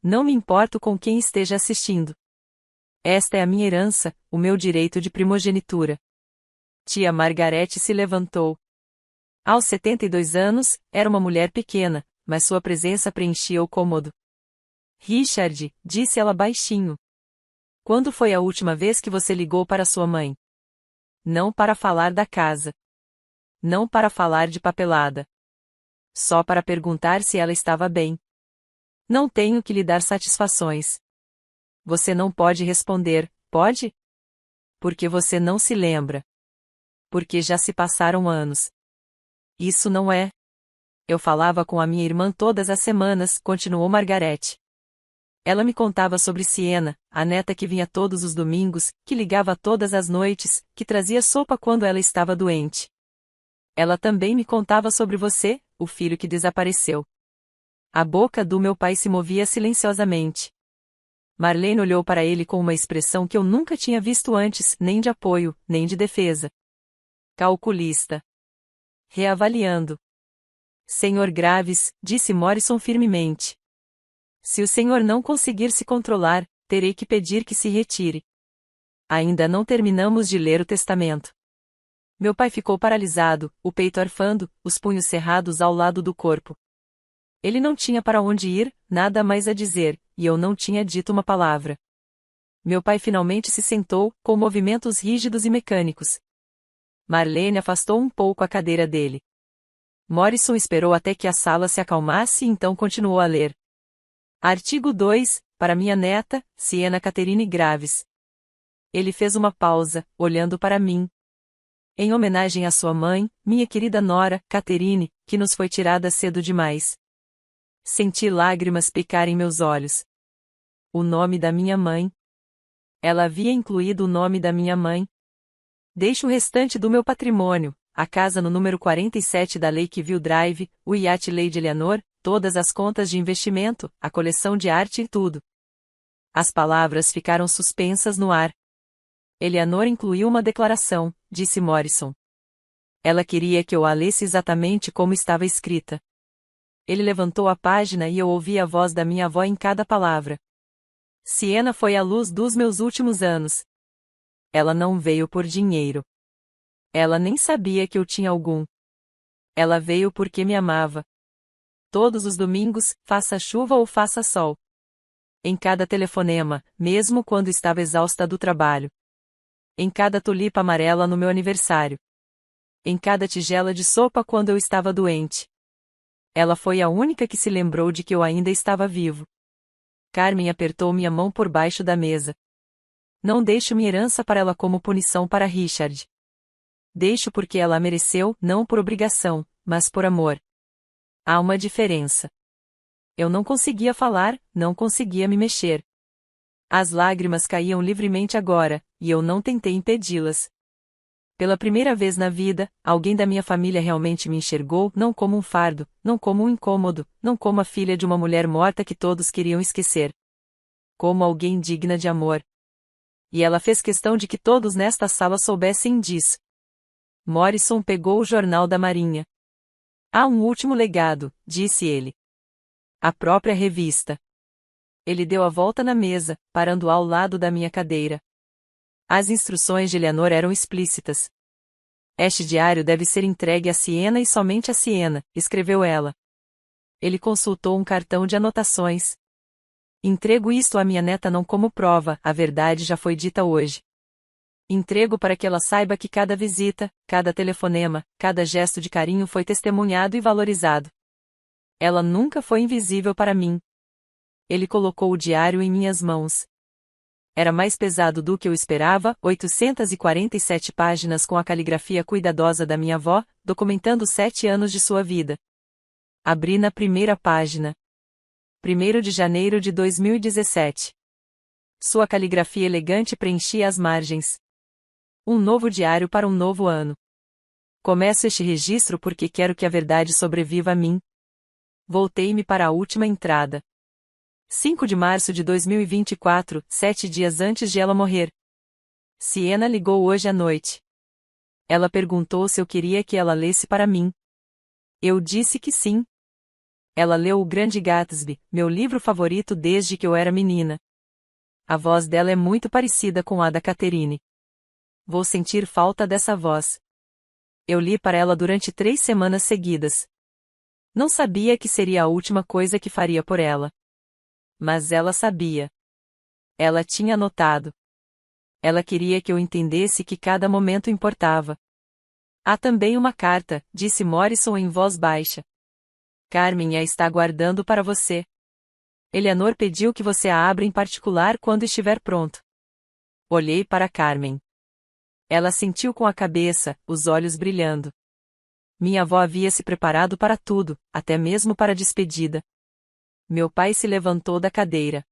Não me importo com quem esteja assistindo. Esta é a minha herança, o meu direito de primogenitura. Tia Margarete se levantou. Aos 72 anos, era uma mulher pequena, mas sua presença preenchia o cômodo. Richard, disse ela baixinho. Quando foi a última vez que você ligou para sua mãe? Não para falar da casa. Não para falar de papelada. Só para perguntar se ela estava bem. Não tenho que lhe dar satisfações. Você não pode responder, pode? Porque você não se lembra. Porque já se passaram anos. Isso não é. Eu falava com a minha irmã todas as semanas, continuou Margarete. Ela me contava sobre Siena, a neta que vinha todos os domingos, que ligava todas as noites, que trazia sopa quando ela estava doente. Ela também me contava sobre você, o filho que desapareceu. A boca do meu pai se movia silenciosamente. Marlene olhou para ele com uma expressão que eu nunca tinha visto antes, nem de apoio, nem de defesa. Calculista. Reavaliando. Senhor Graves, disse Morrison firmemente. Se o senhor não conseguir se controlar, terei que pedir que se retire. Ainda não terminamos de ler o testamento. Meu pai ficou paralisado, o peito arfando, os punhos cerrados ao lado do corpo. Ele não tinha para onde ir, nada mais a dizer, e eu não tinha dito uma palavra. Meu pai finalmente se sentou, com movimentos rígidos e mecânicos. Marlene afastou um pouco a cadeira dele. Morrison esperou até que a sala se acalmasse e então continuou a ler. Artigo 2, para minha neta, Siena Catherine Graves. Ele fez uma pausa, olhando para mim. Em homenagem à sua mãe, minha querida nora, Catherine, que nos foi tirada cedo demais. Senti lágrimas picarem meus olhos. O nome da minha mãe. Ela havia incluído o nome da minha mãe. Deixo o restante do meu patrimônio, a casa no número 47 da Lakeview Drive, o iate Lady Eleanor, todas as contas de investimento, a coleção de arte e tudo. As palavras ficaram suspensas no ar. Eleanor incluiu uma declaração, disse Morrison. Ela queria que eu a lesse exatamente como estava escrita. Ele levantou a página e eu ouvi a voz da minha avó em cada palavra. Siena foi a luz dos meus últimos anos. Ela não veio por dinheiro. Ela nem sabia que eu tinha algum. Ela veio porque me amava. Todos os domingos, faça chuva ou faça sol. Em cada telefonema, mesmo quando estava exausta do trabalho. Em cada tulipa amarela no meu aniversário. Em cada tigela de sopa quando eu estava doente. Ela foi a única que se lembrou de que eu ainda estava vivo. Carmen apertou minha mão por baixo da mesa. Não deixo minha herança para ela como punição para Richard. Deixo porque ela a mereceu, não por obrigação, mas por amor. Há uma diferença. Eu não conseguia falar, não conseguia me mexer. As lágrimas caíam livremente agora, e eu não tentei impedi-las. Pela primeira vez na vida, alguém da minha família realmente me enxergou não como um fardo, não como um incômodo, não como a filha de uma mulher morta que todos queriam esquecer. Como alguém digna de amor. E ela fez questão de que todos nesta sala soubessem disso. Morrison pegou o jornal da Marinha. Há um último legado, disse ele. A própria revista. Ele deu a volta na mesa, parando ao lado da minha cadeira. As instruções de Eleanor eram explícitas. Este diário deve ser entregue a Siena e somente a Siena, escreveu ela. Ele consultou um cartão de anotações. Entrego isto à minha neta não como prova, a verdade já foi dita hoje. Entrego para que ela saiba que cada visita, cada telefonema, cada gesto de carinho foi testemunhado e valorizado. Ela nunca foi invisível para mim. Ele colocou o diário em minhas mãos. Era mais pesado do que eu esperava, 847 páginas com a caligrafia cuidadosa da minha avó, documentando 7 anos de sua vida. Abri na primeira página. 1º de janeiro de 2017. Sua caligrafia elegante preenchia as margens. Um novo diário para um novo ano. Começo este registro porque quero que a verdade sobreviva a mim. Voltei-me para a última entrada. 5 de março de 2024, 7 dias antes de ela morrer. Siena ligou hoje à noite. Ela perguntou se eu queria que ela lesse para mim. Eu disse que sim. Ela leu O Grande Gatsby, meu livro favorito desde que eu era menina. A voz dela é muito parecida com a da Catherine. Vou sentir falta dessa voz. Eu li para ela durante 3 semanas seguidas. Não sabia que seria a última coisa que faria por ela. Mas ela sabia. Ela tinha notado. Ela queria que eu entendesse que cada momento importava. Há também uma carta, disse Morrison em voz baixa. Carmen a está aguardando para você. Eleanor pediu que você a abra em particular quando estiver pronto. Olhei para Carmen. Ela sentiu com a cabeça, os olhos brilhando. Minha avó havia se preparado para tudo, até mesmo para a despedida. Meu pai se levantou da cadeira.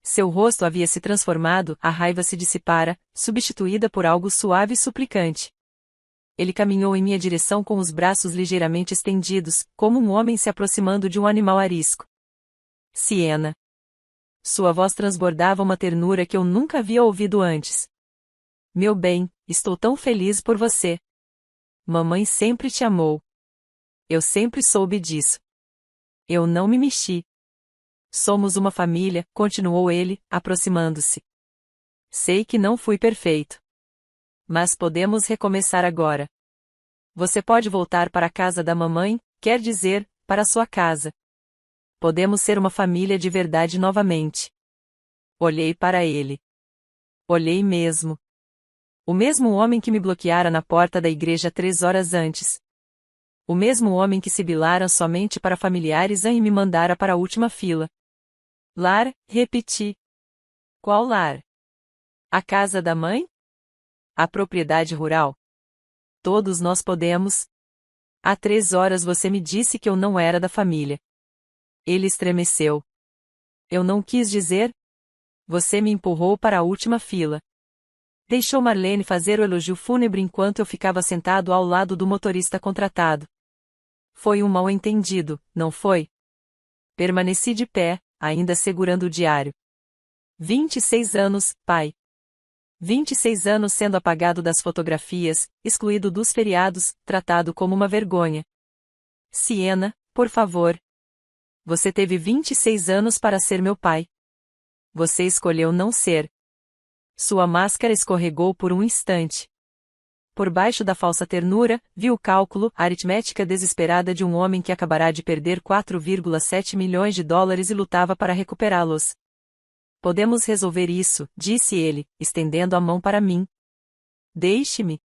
Seu rosto havia se transformado, a raiva se dissipara, substituída por algo suave e suplicante. Ele caminhou em minha direção com os braços ligeiramente estendidos, como um homem se aproximando de um animal arisco. Siena. Sua voz transbordava uma ternura que eu nunca havia ouvido antes. Meu bem, estou tão feliz por você. Mamãe sempre te amou. Eu sempre soube disso. Eu não me mexi. Somos uma família, continuou ele, aproximando-se. Sei que não fui perfeito. Mas podemos recomeçar agora. Você pode voltar para a casa da mamãe, quer dizer, para sua casa. Podemos ser uma família de verdade novamente. Olhei para ele. Olhei mesmo. O mesmo homem que me bloqueara na porta da igreja 3 horas antes. O mesmo homem que sibilara somente para familiares e me mandara para a última fila. Lar, repeti. Qual lar? A casa da mãe? A propriedade rural? Todos nós podemos. Há 3 horas você me disse que eu não era da família. Ele estremeceu. Eu não quis dizer? Você me empurrou para a última fila. Deixou Marlene fazer o elogio fúnebre enquanto eu ficava sentado ao lado do motorista contratado. Foi um mal-entendido, não foi? Permaneci de pé, ainda segurando o diário. 26 anos, pai. 26 anos sendo apagado das fotografias, excluído dos feriados, tratado como uma vergonha. Siena, por favor. Você teve 26 anos para ser meu pai. Você escolheu não ser. Sua máscara escorregou por um instante. Por baixo da falsa ternura, vi o cálculo, a aritmética desesperada de um homem que acabará de perder 4,7 milhões de dólares e lutava para recuperá-los. Podemos resolver isso, disse ele, estendendo a mão para mim. Deixe-me.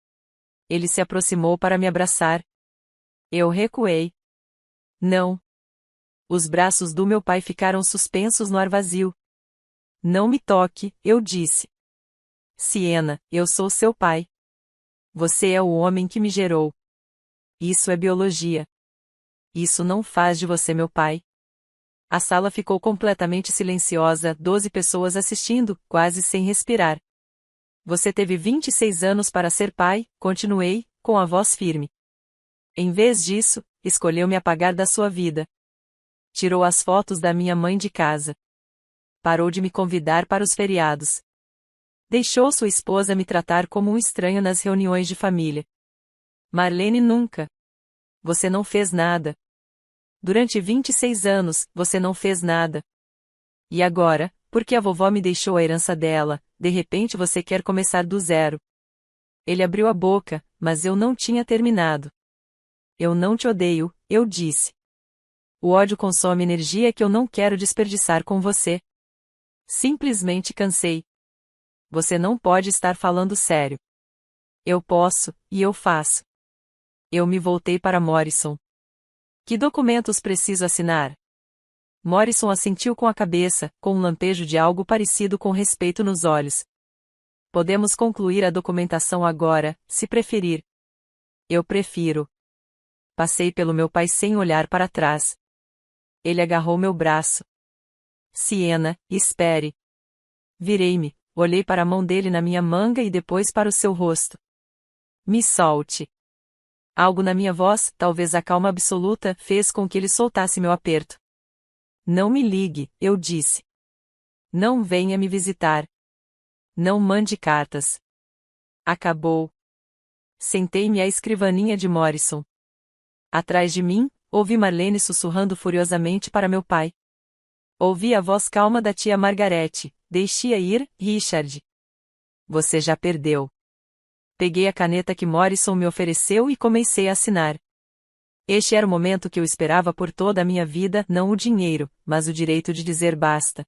Ele se aproximou para me abraçar. Eu recuei. Não. Os braços do meu pai ficaram suspensos no ar vazio. Não me toque, eu disse. Siena, eu sou seu pai. Você é o homem que me gerou. Isso é biologia. Isso não faz de você meu pai. A sala ficou completamente silenciosa, 12 pessoas assistindo, quase sem respirar. Você teve 26 anos para ser pai, continuei, com a voz firme. Em vez disso, escolheu me apagar da sua vida. Tirou as fotos da minha mãe de casa. Parou de me convidar para os feriados. Deixou sua esposa me tratar como um estranho nas reuniões de família. Marlene nunca. Você não fez nada. Durante 26 anos, você não fez nada. E agora, porque a vovó me deixou a herança dela, de repente você quer começar do zero. Ele abriu a boca, mas eu não tinha terminado. Eu não te odeio, eu disse. O ódio consome energia que eu não quero desperdiçar com você. Simplesmente cansei. Você não pode estar falando sério. Eu posso, e eu faço. Eu me voltei para Morrison. Que documentos preciso assinar? Morrison assentiu com a cabeça, com um lampejo de algo parecido com respeito nos olhos. Podemos concluir a documentação agora, se preferir. Eu prefiro. Passei pelo meu pai sem olhar para trás. Ele agarrou meu braço. Siena, espere. Virei-me, olhei para a mão dele na minha manga e depois para o seu rosto. Me solte. Algo na minha voz, talvez a calma absoluta, fez com que ele soltasse meu aperto. Não me ligue, eu disse. Não venha me visitar. Não mande cartas. Acabou. Sentei-me à escrivaninha de Morrison. Atrás de mim, ouvi Marlene sussurrando furiosamente para meu pai. Ouvi a voz calma da tia Margarete. Deixe-a ir, Richard. Você já perdeu. Peguei a caneta que Morrison me ofereceu e comecei a assinar. Este era o momento que eu esperava por toda a minha vida, não o dinheiro, mas o direito de dizer basta.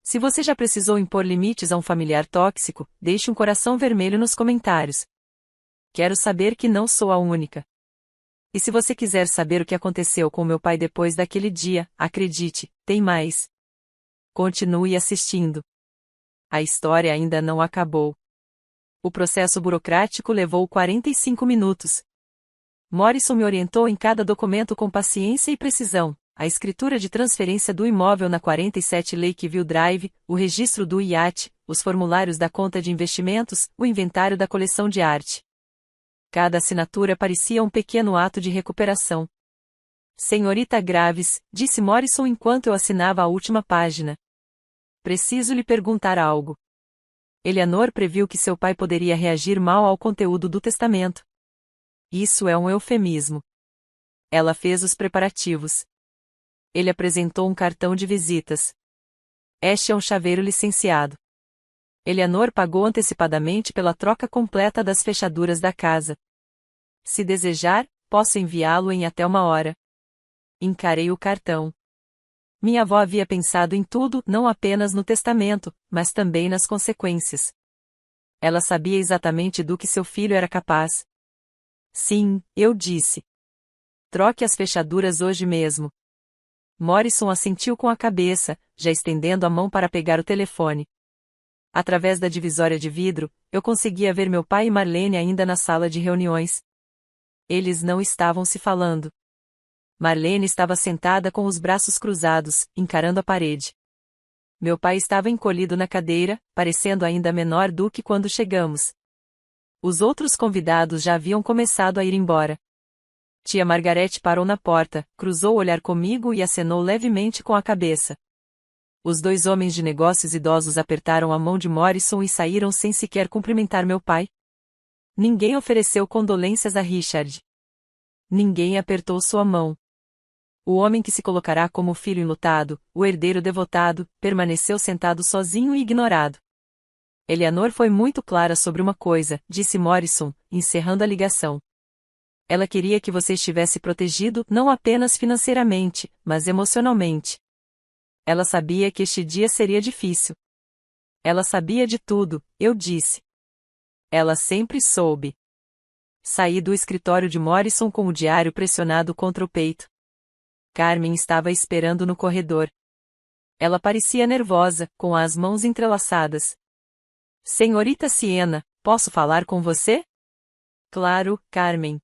Se você já precisou impor limites a um familiar tóxico, deixe um coração vermelho nos comentários. Quero saber que não sou a única. E se você quiser saber o que aconteceu com meu pai depois daquele dia, acredite, tem mais. Continue assistindo. A história ainda não acabou. O processo burocrático levou 45 minutos. Morrison me orientou em cada documento com paciência e precisão: a escritura de transferência do imóvel na 47 Lakeview Drive, o registro do iate, os formulários da conta de investimentos, o inventário da coleção de arte. Cada assinatura parecia um pequeno ato de recuperação. Senhorita Graves, disse Morrison enquanto eu assinava a última página. Preciso lhe perguntar algo. Eleanor previu que seu pai poderia reagir mal ao conteúdo do testamento. Isso é um eufemismo. Ela fez os preparativos. Ele apresentou um cartão de visitas. Este é um chaveiro licenciado. Eleanor pagou antecipadamente pela troca completa das fechaduras da casa. Se desejar, posso enviá-lo em até 1 hora. Encarei o cartão. Minha avó havia pensado em tudo, não apenas no testamento, mas também nas consequências. Ela sabia exatamente do que seu filho era capaz. Sim, eu disse. Troque as fechaduras hoje mesmo. Morrison assentiu com a cabeça, já estendendo a mão para pegar o telefone. Através da divisória de vidro, eu conseguia ver meu pai e Marlene ainda na sala de reuniões. Eles não estavam se falando. Marlene estava sentada com os braços cruzados, encarando a parede. Meu pai estava encolhido na cadeira, parecendo ainda menor do que quando chegamos. Os outros convidados já haviam começado a ir embora. Tia Margarete parou na porta, cruzou o olhar comigo e acenou levemente com a cabeça. Os 2 homens de negócios idosos apertaram a mão de Morrison e saíram sem sequer cumprimentar meu pai. Ninguém ofereceu condolências a Richard. Ninguém apertou sua mão. O homem que se colocará como filho enlutado, o herdeiro devotado, permaneceu sentado sozinho e ignorado. Eleanor foi muito clara sobre uma coisa, disse Morrison, encerrando a ligação. Ela queria que você estivesse protegido não apenas financeiramente, mas emocionalmente. Ela sabia que este dia seria difícil. Ela sabia de tudo, eu disse. Ela sempre soube. Saí do escritório de Morrison com o diário pressionado contra o peito. Carmen estava esperando no corredor. Ela parecia nervosa, com as mãos entrelaçadas. Senhorita Siena, posso falar com você? Claro, Carmen.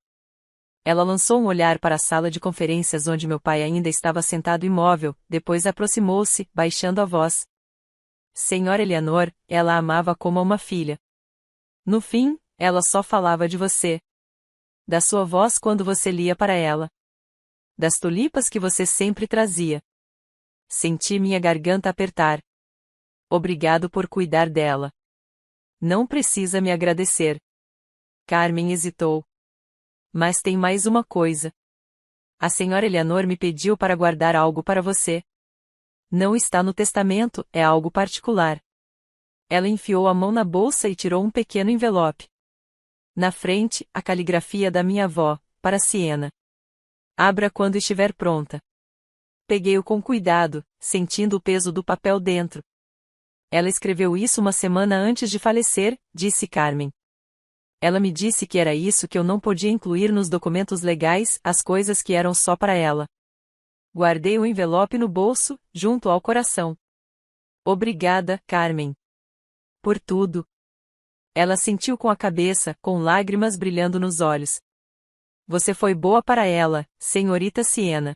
Ela lançou um olhar para a sala de conferências onde meu pai ainda estava sentado imóvel, depois aproximou-se, baixando a voz. Senhora Eleanor, ela a amava como uma filha. No fim, ela só falava de você. Da sua voz quando você lia para ela. Das tulipas que você sempre trazia. Senti minha garganta apertar. Obrigado por cuidar dela. Não precisa me agradecer. Carmen hesitou. Mas tem mais uma coisa. A senhora Eleanor me pediu para guardar algo para você. Não está no testamento, é algo particular. Ela enfiou a mão na bolsa e tirou um pequeno envelope. Na frente, a caligrafia da minha avó, para Siena. Abra quando estiver pronta. Peguei-o com cuidado, sentindo o peso do papel dentro. Ela escreveu isso uma semana antes de falecer, disse Carmen. Ela me disse que era isso que eu não podia incluir nos documentos legais, as coisas que eram só para ela. Guardei o envelope no bolso, junto ao coração. Obrigada, Carmen. Por tudo. Ela sentiu com a cabeça, com lágrimas brilhando nos olhos. Você foi boa para ela, senhorita Siena.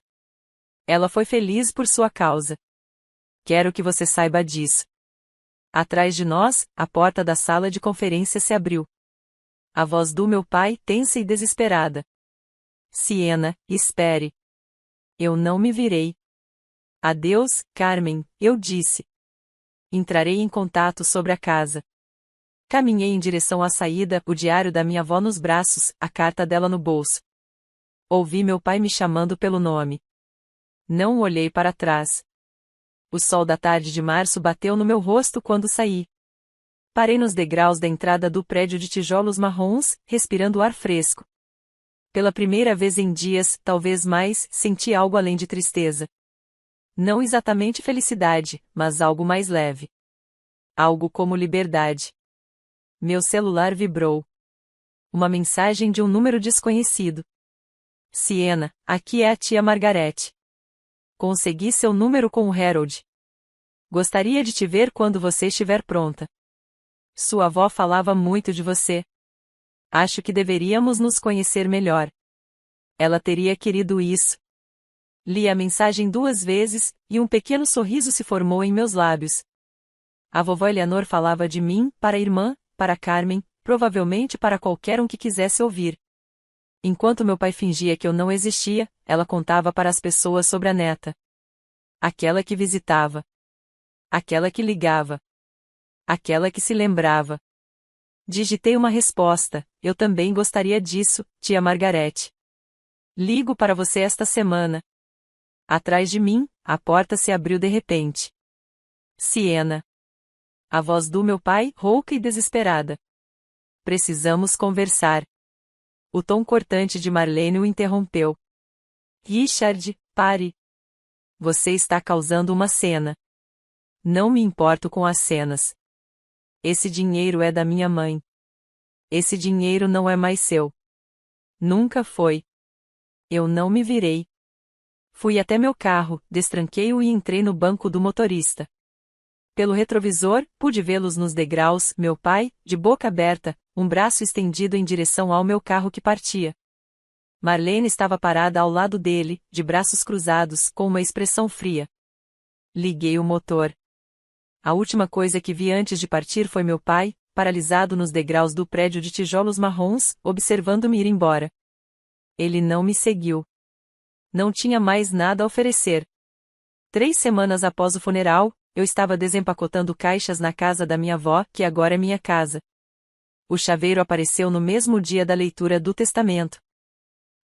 Ela foi feliz por sua causa. Quero que você saiba disso. Atrás de nós, a porta da sala de conferência se abriu. A voz do meu pai, tensa e desesperada. Siena, espere. Eu não me virei. Adeus, Carmen, eu disse. Entrarei em contato sobre a casa. Caminhei em direção à saída, o diário da minha avó nos braços, a carta dela no bolso. Ouvi meu pai me chamando pelo nome. Não olhei para trás. O sol da tarde de março bateu no meu rosto quando saí. Parei nos degraus da entrada do prédio de tijolos marrons, respirando ar fresco. Pela primeira vez em dias, talvez mais, senti algo além de tristeza. Não exatamente felicidade, mas algo mais leve. Algo como liberdade. Meu celular vibrou. Uma mensagem de um número desconhecido. Siena, aqui é a tia Margarete. Consegui seu número com o Harold. Gostaria de te ver quando você estiver pronta. Sua avó falava muito de você. Acho que deveríamos nos conhecer melhor. Ela teria querido isso. Li a mensagem 2 vezes, e um pequeno sorriso se formou em meus lábios. A vovó Eleanor falava de mim, para a irmã, para Carmen, provavelmente para qualquer um que quisesse ouvir. Enquanto meu pai fingia que eu não existia, ela contava para as pessoas sobre a neta. Aquela que visitava. Aquela que ligava. Aquela que se lembrava. Digitei uma resposta, eu também gostaria disso, tia Margarete. Ligo para você esta semana. Atrás de mim, a porta se abriu de repente. Siena. A voz do meu pai, rouca e desesperada. Precisamos conversar. O tom cortante de Marlene o interrompeu. Richard, pare. Você está causando uma cena. Não me importo com as cenas. Esse dinheiro é da minha mãe. Esse dinheiro não é mais seu. Nunca foi. Eu não me virei. Fui até meu carro, destranquei-o e entrei no banco do motorista. Pelo retrovisor, pude vê-los nos degraus, meu pai, de boca aberta, um braço estendido em direção ao meu carro que partia. Marlene estava parada ao lado dele, de braços cruzados, com uma expressão fria. Liguei o motor. A última coisa que vi antes de partir foi meu pai, paralisado nos degraus do prédio de tijolos marrons, observando-me ir embora. Ele não me seguiu. Não tinha mais nada a oferecer. 3 semanas após o funeral, eu estava desempacotando caixas na casa da minha avó, que agora é minha casa. O chaveiro apareceu no mesmo dia da leitura do testamento.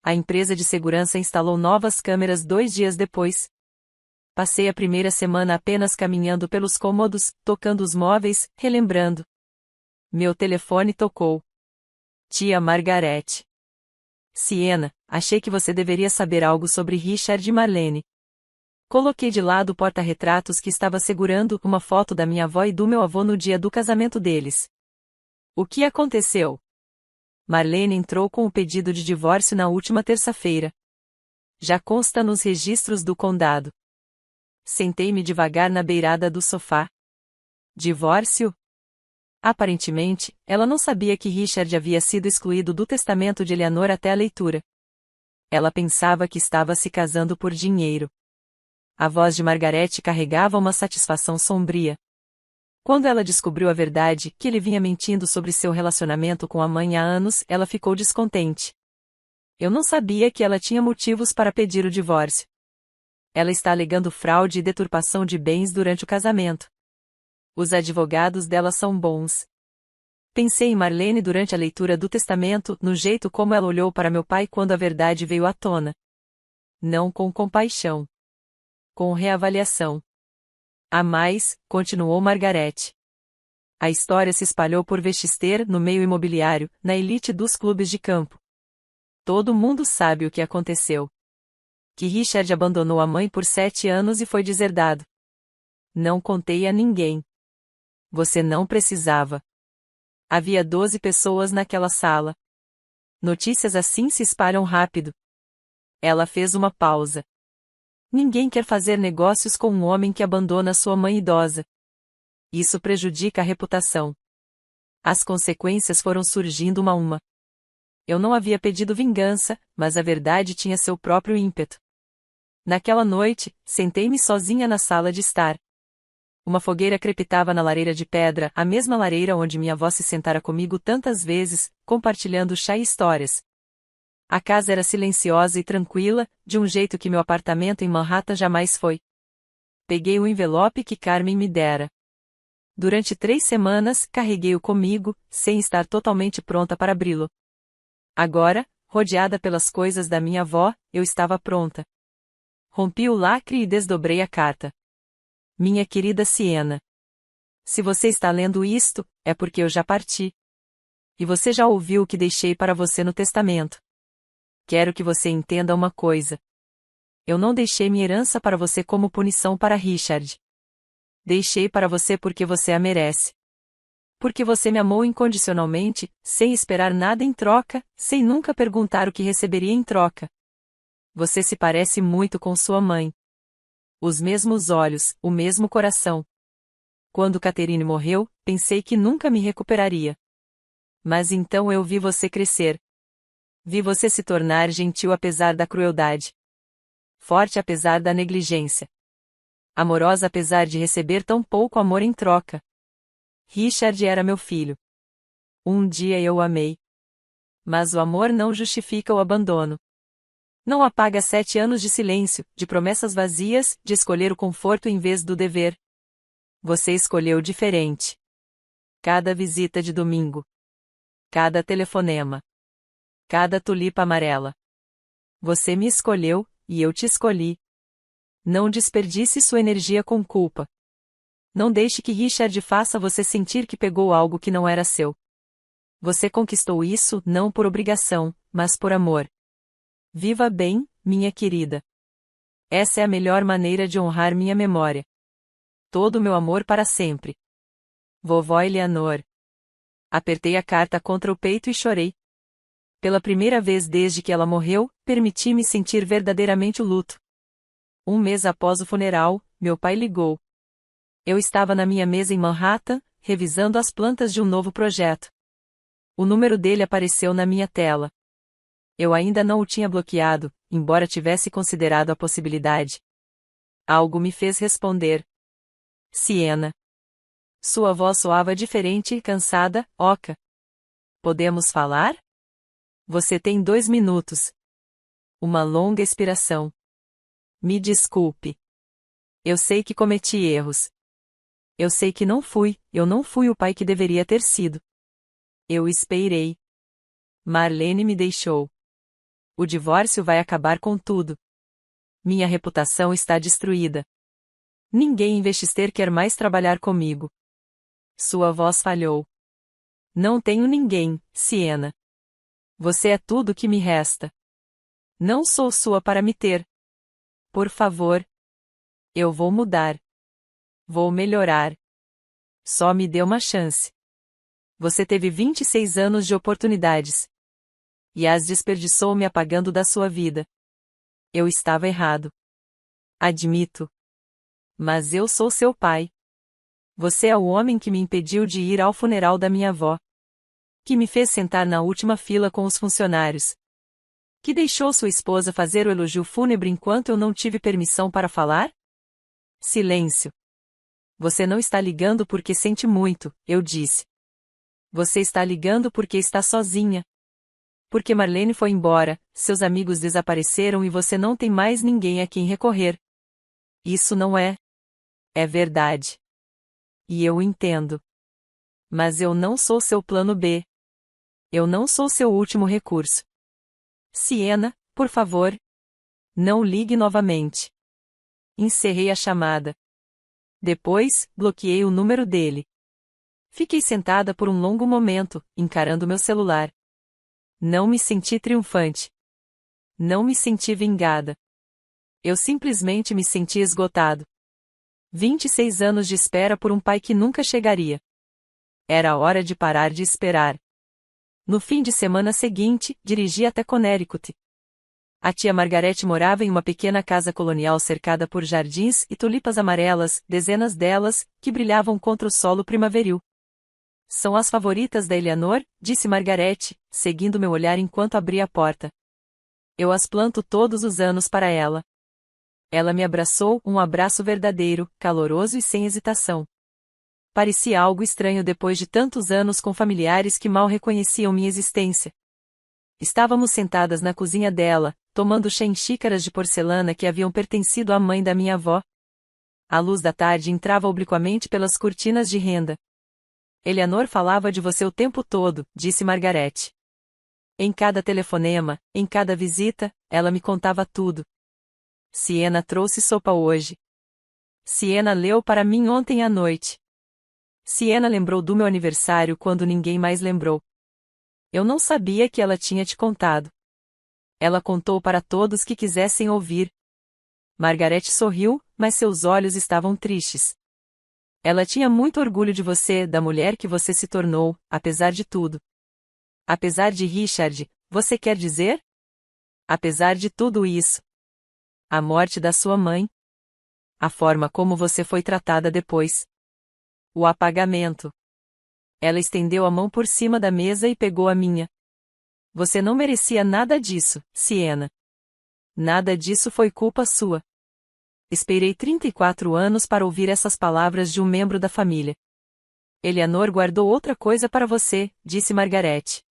A empresa de segurança instalou novas câmeras 2 dias depois. Passei a primeira semana apenas caminhando pelos cômodos, tocando os móveis, relembrando. Meu telefone tocou. Tia Margarete. Siena, achei que você deveria saber algo sobre Richard e Marlene. Coloquei de lado o porta-retratos que estava segurando uma foto da minha avó e do meu avô no dia do casamento deles. O que aconteceu? Marlene entrou com o pedido de divórcio na última terça-feira. Já consta nos registros do condado. Sentei-me devagar na beirada do sofá. Divórcio? Aparentemente, ela não sabia que Richard havia sido excluído do testamento de Eleanor até a leitura. Ela pensava que estava se casando por dinheiro. A voz de Margarete carregava uma satisfação sombria. Quando ela descobriu a verdade, que ele vinha mentindo sobre seu relacionamento com a mãe há anos, ela ficou descontente. Eu não sabia que ela tinha motivos para pedir o divórcio. Ela está alegando fraude e deturpação de bens durante o casamento. Os advogados dela são bons. Pensei em Marlene durante a leitura do testamento, no jeito como ela olhou para meu pai quando a verdade veio à tona. Não com compaixão. Com reavaliação. A mais, continuou Margarete. A história se espalhou por Westchester, no meio imobiliário, na elite dos clubes de campo. Todo mundo sabe o que aconteceu. Que Richard abandonou a mãe por 7 anos e foi deserdado. Não contei a ninguém. Você não precisava. Havia 12 pessoas naquela sala. Notícias assim se espalham rápido. Ela fez uma pausa. Ninguém quer fazer negócios com um homem que abandona sua mãe idosa. Isso prejudica a reputação. As consequências foram surgindo uma a uma. Eu não havia pedido vingança, mas a verdade tinha seu próprio ímpeto. Naquela noite, sentei-me sozinha na sala de estar. Uma fogueira crepitava na lareira de pedra, a mesma lareira onde minha avó se sentara comigo tantas vezes, compartilhando chá e histórias. A casa era silenciosa e tranquila, de um jeito que meu apartamento em Manhattan jamais foi. Peguei o envelope que Carmen me dera. Durante 3 semanas, carreguei-o comigo, sem estar totalmente pronta para abri-lo. Agora, rodeada pelas coisas da minha avó, eu estava pronta. Rompi o lacre e desdobrei a carta. Minha querida Siena. Se você está lendo isto, é porque eu já parti. E você já ouviu o que deixei para você no testamento. Quero que você entenda uma coisa. Eu não deixei minha herança para você como punição para Richard. Deixei para você porque você a merece. Porque você me amou incondicionalmente, sem esperar nada em troca, sem nunca perguntar o que receberia em troca. Você se parece muito com sua mãe. Os mesmos olhos, o mesmo coração. Quando Catherine morreu, pensei que nunca me recuperaria. Mas então eu vi você crescer. Vi você se tornar gentil apesar da crueldade. Forte apesar da negligência. Amorosa apesar de receber tão pouco amor em troca. Richard era meu filho. Um dia eu o amei. Mas o amor não justifica o abandono. Não apaga 7 anos de silêncio, de promessas vazias, de escolher o conforto em vez do dever. Você escolheu diferente. Cada visita de domingo. Cada telefonema. Cada tulipa amarela. Você me escolheu, e eu te escolhi. Não desperdice sua energia com culpa. Não deixe que Richard faça você sentir que pegou algo que não era seu. Você conquistou isso, não por obrigação, mas por amor. Viva bem, minha querida. Essa é a melhor maneira de honrar minha memória. Todo o meu amor para sempre. Vovó Eleanor. Apertei a carta contra o peito e chorei. Pela primeira vez desde que ela morreu, permiti-me sentir verdadeiramente o luto. 1 mês após o funeral, meu pai ligou. Eu estava na minha mesa em Manhattan, revisando as plantas de um novo projeto. O número dele apareceu na minha tela. Eu ainda não o tinha bloqueado, embora tivesse considerado a possibilidade. Algo me fez responder. Siena. Sua voz soava diferente e cansada, oca. Podemos falar? Você tem 2 minutos. Uma longa expiração. Me desculpe. Eu sei que cometi erros. Eu sei que eu não fui o pai que deveria ter sido. Eu esperei. Marlene me deixou. O divórcio vai acabar com tudo. Minha reputação está destruída. Ninguém em Westchester quer mais trabalhar comigo. Sua voz falhou. Não tenho ninguém, Siena. Você é tudo que me resta. Não sou sua para me ter. Por favor. Eu vou mudar. Vou melhorar. Só me dê uma chance. Você teve 26 anos de oportunidades. E as desperdiçou me apagando da sua vida. Eu estava errado. Admito. Mas eu sou seu pai. Você é o homem que me impediu de ir ao funeral da minha avó. Que me fez sentar na última fila com os funcionários. Que deixou sua esposa fazer o elogio fúnebre enquanto eu não tive permissão para falar? Silêncio. Você não está ligando porque sente muito, eu disse. Você está ligando porque está sozinha. Porque Marlene foi embora, seus amigos desapareceram e você não tem mais ninguém a quem recorrer. Isso não é. É verdade. E eu entendo. Mas eu não sou seu plano B. Eu não sou seu último recurso. Siena, por favor. Não ligue novamente. Encerrei a chamada. Depois, bloqueei o número dele. Fiquei sentada por um longo momento, encarando meu celular. Não me senti triunfante. Não me senti vingada. Eu simplesmente me senti esgotado. 26 anos de espera por um pai que nunca chegaria. Era hora de parar de esperar. No fim de semana seguinte, dirigi até Connecticut. A tia Margarete morava em uma pequena casa colonial cercada por jardins e tulipas amarelas, dezenas delas, que brilhavam contra o solo primaveril. São as favoritas da Eleanor, disse Margarete, seguindo meu olhar enquanto abria a porta. Eu as planto todos os anos para ela. Ela me abraçou, um abraço verdadeiro, caloroso e sem hesitação. Parecia algo estranho depois de tantos anos com familiares que mal reconheciam minha existência. Estávamos sentadas na cozinha dela, tomando chá em xícaras de porcelana que haviam pertencido à mãe da minha avó. A luz da tarde entrava obliquamente pelas cortinas de renda. Eleanor falava de você o tempo todo, disse Margarete. Em cada telefonema, em cada visita, ela me contava tudo. Siena trouxe sopa hoje. Siena leu para mim ontem à noite. Siena lembrou do meu aniversário quando ninguém mais lembrou. Eu não sabia que ela tinha te contado. Ela contou para todos que quisessem ouvir. Margarete sorriu, mas seus olhos estavam tristes. Ela tinha muito orgulho de você, da mulher que você se tornou, apesar de tudo. Apesar de Richard, você quer dizer? Apesar de tudo isso. A morte da sua mãe. A forma como você foi tratada depois. O apagamento. Ela estendeu a mão por cima da mesa e pegou a minha. Você não merecia nada disso, Siena. Nada disso foi culpa sua. Esperei 34 anos para ouvir essas palavras de um membro da família. Eleanor guardou outra coisa para você, disse Margarete.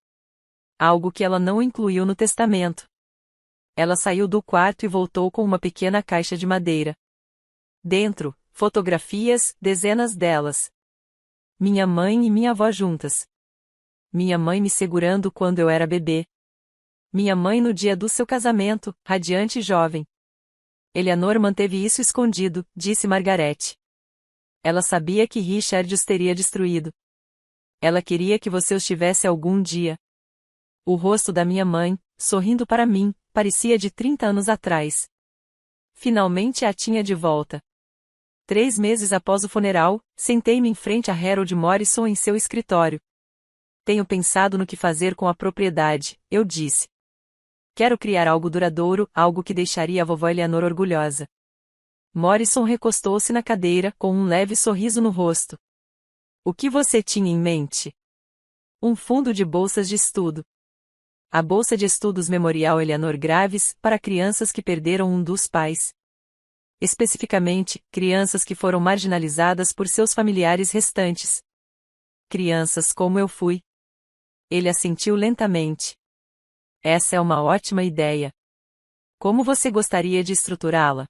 Algo que ela não incluiu no testamento. Ela saiu do quarto e voltou com uma pequena caixa de madeira. Dentro, fotografias, dezenas delas. Minha mãe e minha avó juntas. Minha mãe me segurando quando eu era bebê. Minha mãe no dia do seu casamento, radiante e jovem. Eleanor manteve isso escondido, disse Margarete. Ela sabia que Richard os teria destruído. Ela queria que você os tivesse algum dia. O rosto da minha mãe, sorrindo para mim, parecia de 30 anos atrás. Finalmente a tinha de volta. 3 meses após o funeral, sentei-me em frente a Harold Morrison em seu escritório. Tenho pensado no que fazer com a propriedade, eu disse. Quero criar algo duradouro, algo que deixaria a vovó Eleanor orgulhosa. Morrison recostou-se na cadeira, com um leve sorriso no rosto. O que você tinha em mente? Um fundo de bolsas de estudo. A Bolsa de Estudos Memorial Eleanor Graves, para crianças que perderam um dos pais. Especificamente, crianças que foram marginalizadas por seus familiares restantes. Crianças como eu fui. Ele assentiu lentamente. Essa é uma ótima ideia. Como você gostaria de estruturá-la?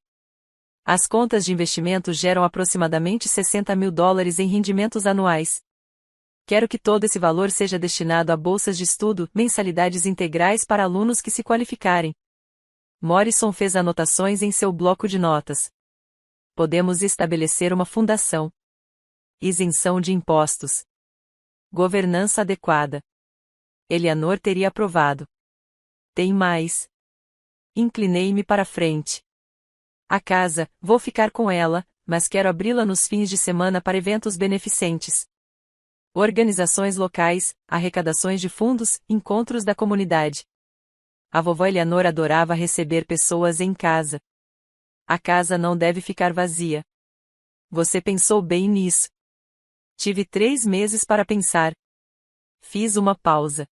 As contas de investimento geram aproximadamente $60.000 em rendimentos anuais. Quero que todo esse valor seja destinado a bolsas de estudo, mensalidades integrais para alunos que se qualificarem. Morrison fez anotações em seu bloco de notas. Podemos estabelecer uma fundação. Isenção de impostos. Governança adequada. Eleanor teria aprovado. Tem mais. Inclinei-me para frente. A casa, vou ficar com ela, mas quero abri-la nos fins de semana para eventos beneficentes. Organizações locais, arrecadações de fundos, encontros da comunidade. A vovó Eleanor adorava receber pessoas em casa. A casa não deve ficar vazia. Você pensou bem nisso. Tive 3 meses para pensar. Fiz uma pausa.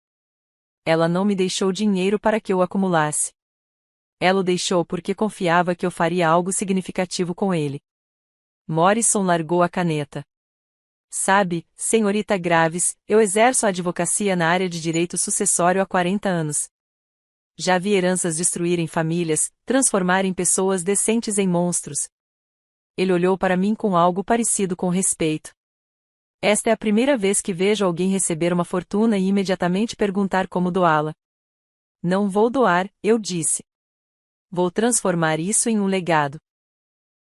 Ela não me deixou dinheiro para que eu acumulasse. Ela o deixou porque confiava que eu faria algo significativo com ele. Morrison largou a caneta. Sabe, senhorita Graves, eu exerço a advocacia na área de direito sucessório há 40 anos. Já vi heranças destruírem famílias, transformarem pessoas decentes em monstros. Ele olhou para mim com algo parecido com respeito. Esta é a primeira vez que vejo alguém receber uma fortuna e imediatamente perguntar como doá-la. Não vou doar, eu disse. Vou transformar isso em um legado.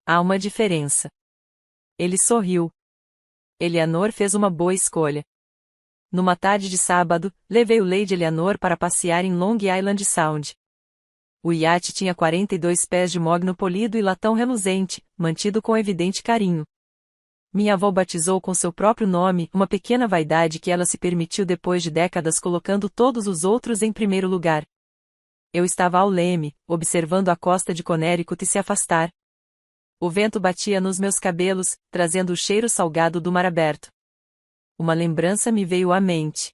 Há uma diferença. Ele sorriu. Eleanor fez uma boa escolha. Numa tarde de sábado, levei o Lady Eleanor para passear em Long Island Sound. O iate tinha 42 pés de mogno polido e latão reluzente, mantido com evidente carinho. Minha avó batizou com seu próprio nome, uma pequena vaidade que ela se permitiu depois de décadas colocando todos os outros em primeiro lugar. Eu estava ao leme, observando a costa de Connecticut se afastar. O vento batia nos meus cabelos, trazendo o cheiro salgado do mar aberto. Uma lembrança me veio à mente.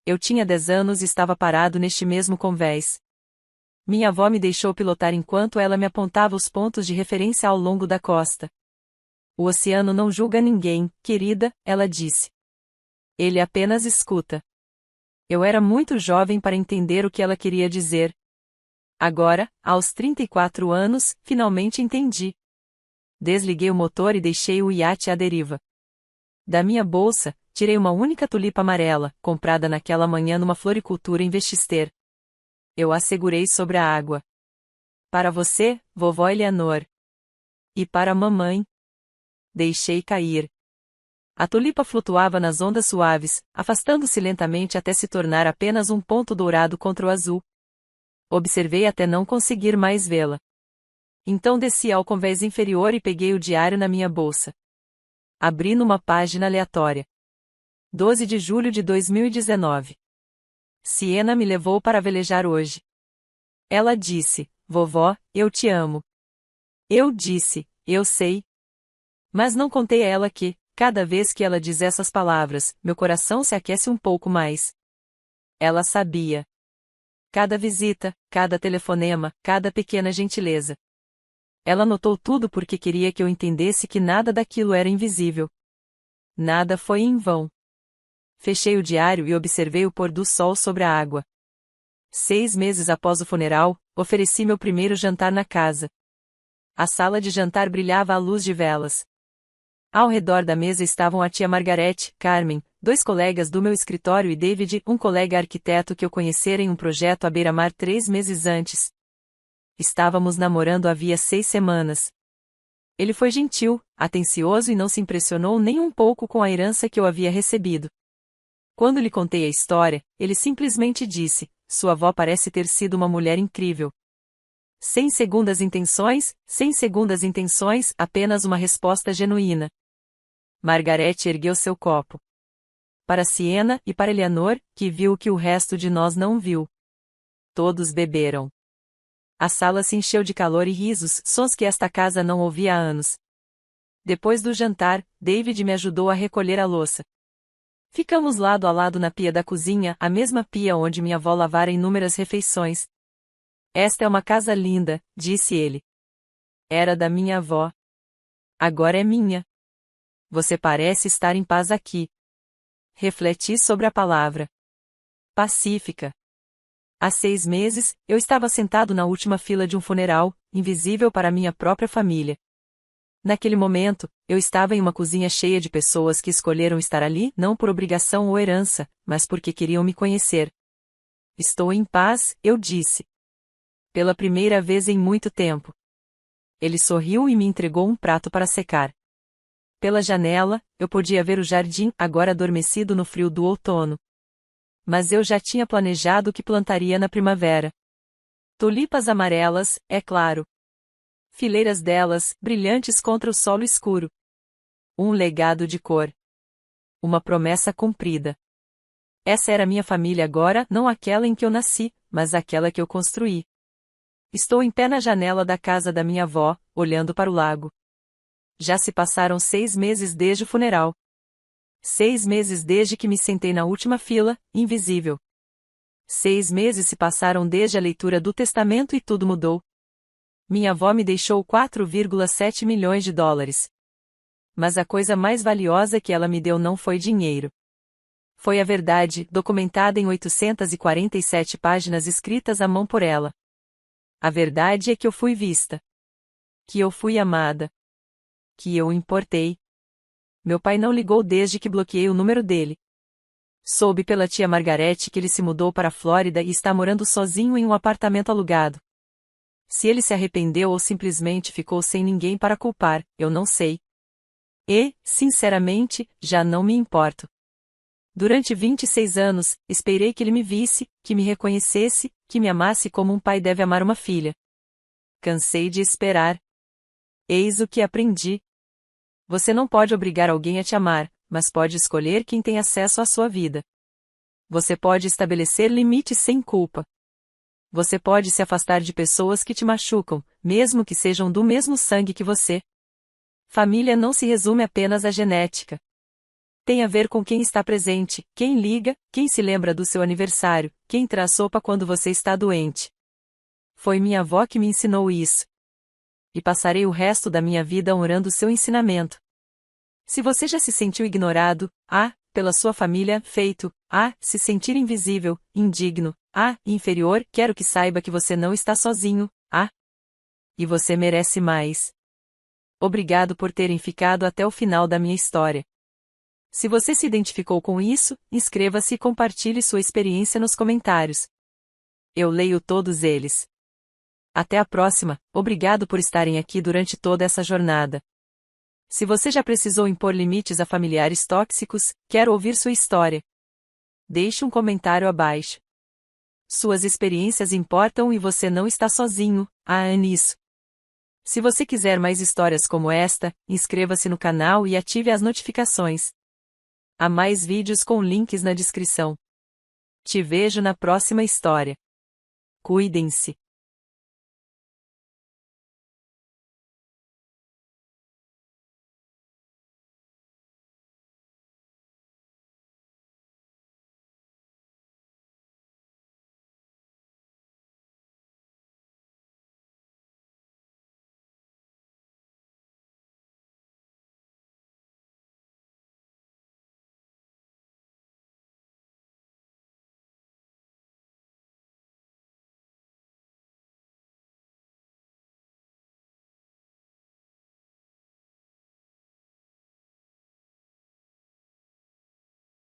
Eu tinha 10 anos e estava parado neste mesmo convés. Minha avó me deixou pilotar enquanto ela me apontava os pontos de referência ao longo da costa. O oceano não julga ninguém, querida, ela disse. Ele apenas escuta. Eu era muito jovem para entender o que ela queria dizer. Agora, aos 34 anos, finalmente entendi. Desliguei o motor e deixei o iate à deriva. Da minha bolsa, tirei uma única tulipa amarela, comprada naquela manhã numa floricultura em Westchester. Eu a segurei sobre a água. Para você, vovó Eleanor. E para a mamãe. Deixei cair. A tulipa flutuava nas ondas suaves, afastando-se lentamente até se tornar apenas um ponto dourado contra o azul. Observei até não conseguir mais vê-la. Então desci ao convés inferior e peguei o diário na minha bolsa. Abri numa página aleatória. 12 de julho de 2019. Siena me levou para velejar hoje. Ela disse, vovó, eu te amo. Eu disse, eu sei. Mas não contei a ela que, cada vez que ela diz essas palavras, meu coração se aquece um pouco mais. Ela sabia. Cada visita, cada telefonema, cada pequena gentileza. Ela notou tudo porque queria que eu entendesse que nada daquilo era invisível. Nada foi em vão. Fechei o diário e observei o pôr do sol sobre a água. 6 meses após o funeral, ofereci meu primeiro jantar na casa. A sala de jantar brilhava à luz de velas. Ao redor da mesa estavam a tia Margarete, Carmen, 2 colegas do meu escritório e David, um colega arquiteto que eu conhecera em um projeto à beira-mar 3 meses antes. Estávamos namorando havia 6 semanas. Ele foi gentil, atencioso e não se impressionou nem um pouco com a herança que eu havia recebido. Quando lhe contei a história, ele simplesmente disse, sua avó parece ter sido uma mulher incrível. Sem segundas intenções, apenas uma resposta genuína. Margarete ergueu seu copo. Para Siena e para Eleanor, que viu o que o resto de nós não viu. Todos beberam. A sala se encheu de calor e risos, sons que esta casa não ouvia há anos. Depois do jantar, David me ajudou a recolher a louça. Ficamos lado a lado na pia da cozinha, a mesma pia onde minha avó lavara inúmeras refeições. Esta é uma casa linda, disse ele. Era da minha avó. Agora é minha. Você parece estar em paz aqui. Refleti sobre a palavra. Pacífica. Há 6 meses, eu estava sentado na última fila de um funeral, invisível para minha própria família. Naquele momento, eu estava em uma cozinha cheia de pessoas que escolheram estar ali não por obrigação ou herança, mas porque queriam me conhecer. Estou em paz, eu disse. Pela primeira vez em muito tempo. Ele sorriu e me entregou um prato para secar. Pela janela, eu podia ver o jardim, agora adormecido no frio do outono. Mas eu já tinha planejado o que plantaria na primavera. Tulipas amarelas, é claro. Fileiras delas, brilhantes contra o solo escuro. Um legado de cor. Uma promessa cumprida. Essa era minha família agora, não aquela em que eu nasci, mas aquela que eu construí. Estou em pé na janela da casa da minha avó, olhando para o lago. Já se passaram 6 meses desde o funeral. 6 meses desde que me sentei na última fila, invisível. 6 meses se passaram desde a leitura do testamento e tudo mudou. Minha avó me deixou 4,7 milhões de dólares. Mas a coisa mais valiosa que ela me deu não foi dinheiro. Foi a verdade, documentada em 847 páginas escritas à mão por ela. A verdade é que eu fui vista. Que eu fui amada. Que eu importei. Meu pai não ligou desde que bloqueei o número dele. Soube pela tia Margarete que ele se mudou para a Flórida e está morando sozinho em um apartamento alugado. Se ele se arrependeu ou simplesmente ficou sem ninguém para culpar, eu não sei. E, sinceramente, já não me importo. Durante 26 anos, esperei que ele me visse, que me reconhecesse, que me amasse como um pai deve amar uma filha. Cansei de esperar. Eis o que aprendi. Você não pode obrigar alguém a te amar, mas pode escolher quem tem acesso à sua vida. Você pode estabelecer limites sem culpa. Você pode se afastar de pessoas que te machucam, mesmo que sejam do mesmo sangue que você. Família não se resume apenas à genética. Tem a ver com quem está presente, quem liga, quem se lembra do seu aniversário, quem traz sopa quando você está doente. Foi minha avó que me ensinou isso. E passarei o resto da minha vida honrando seu ensinamento. Se você já se sentiu ignorado, pela sua família, feito, se sentir invisível, indigno, inferior, quero que saiba que você não está sozinho, e você merece mais. Obrigado por terem ficado até o final da minha história. Se você se identificou com isso, inscreva-se e compartilhe sua experiência nos comentários. Eu leio todos eles. Até a próxima, obrigado por estarem aqui durante toda essa jornada. Se você já precisou impor limites a familiares tóxicos, quero ouvir sua história. Deixe um comentário abaixo. Suas experiências importam e você não está sozinho, nisso. Se você quiser mais histórias como esta, inscreva-se no canal e ative as notificações. Há mais vídeos com links na descrição. Te vejo na próxima história. Cuidem-se.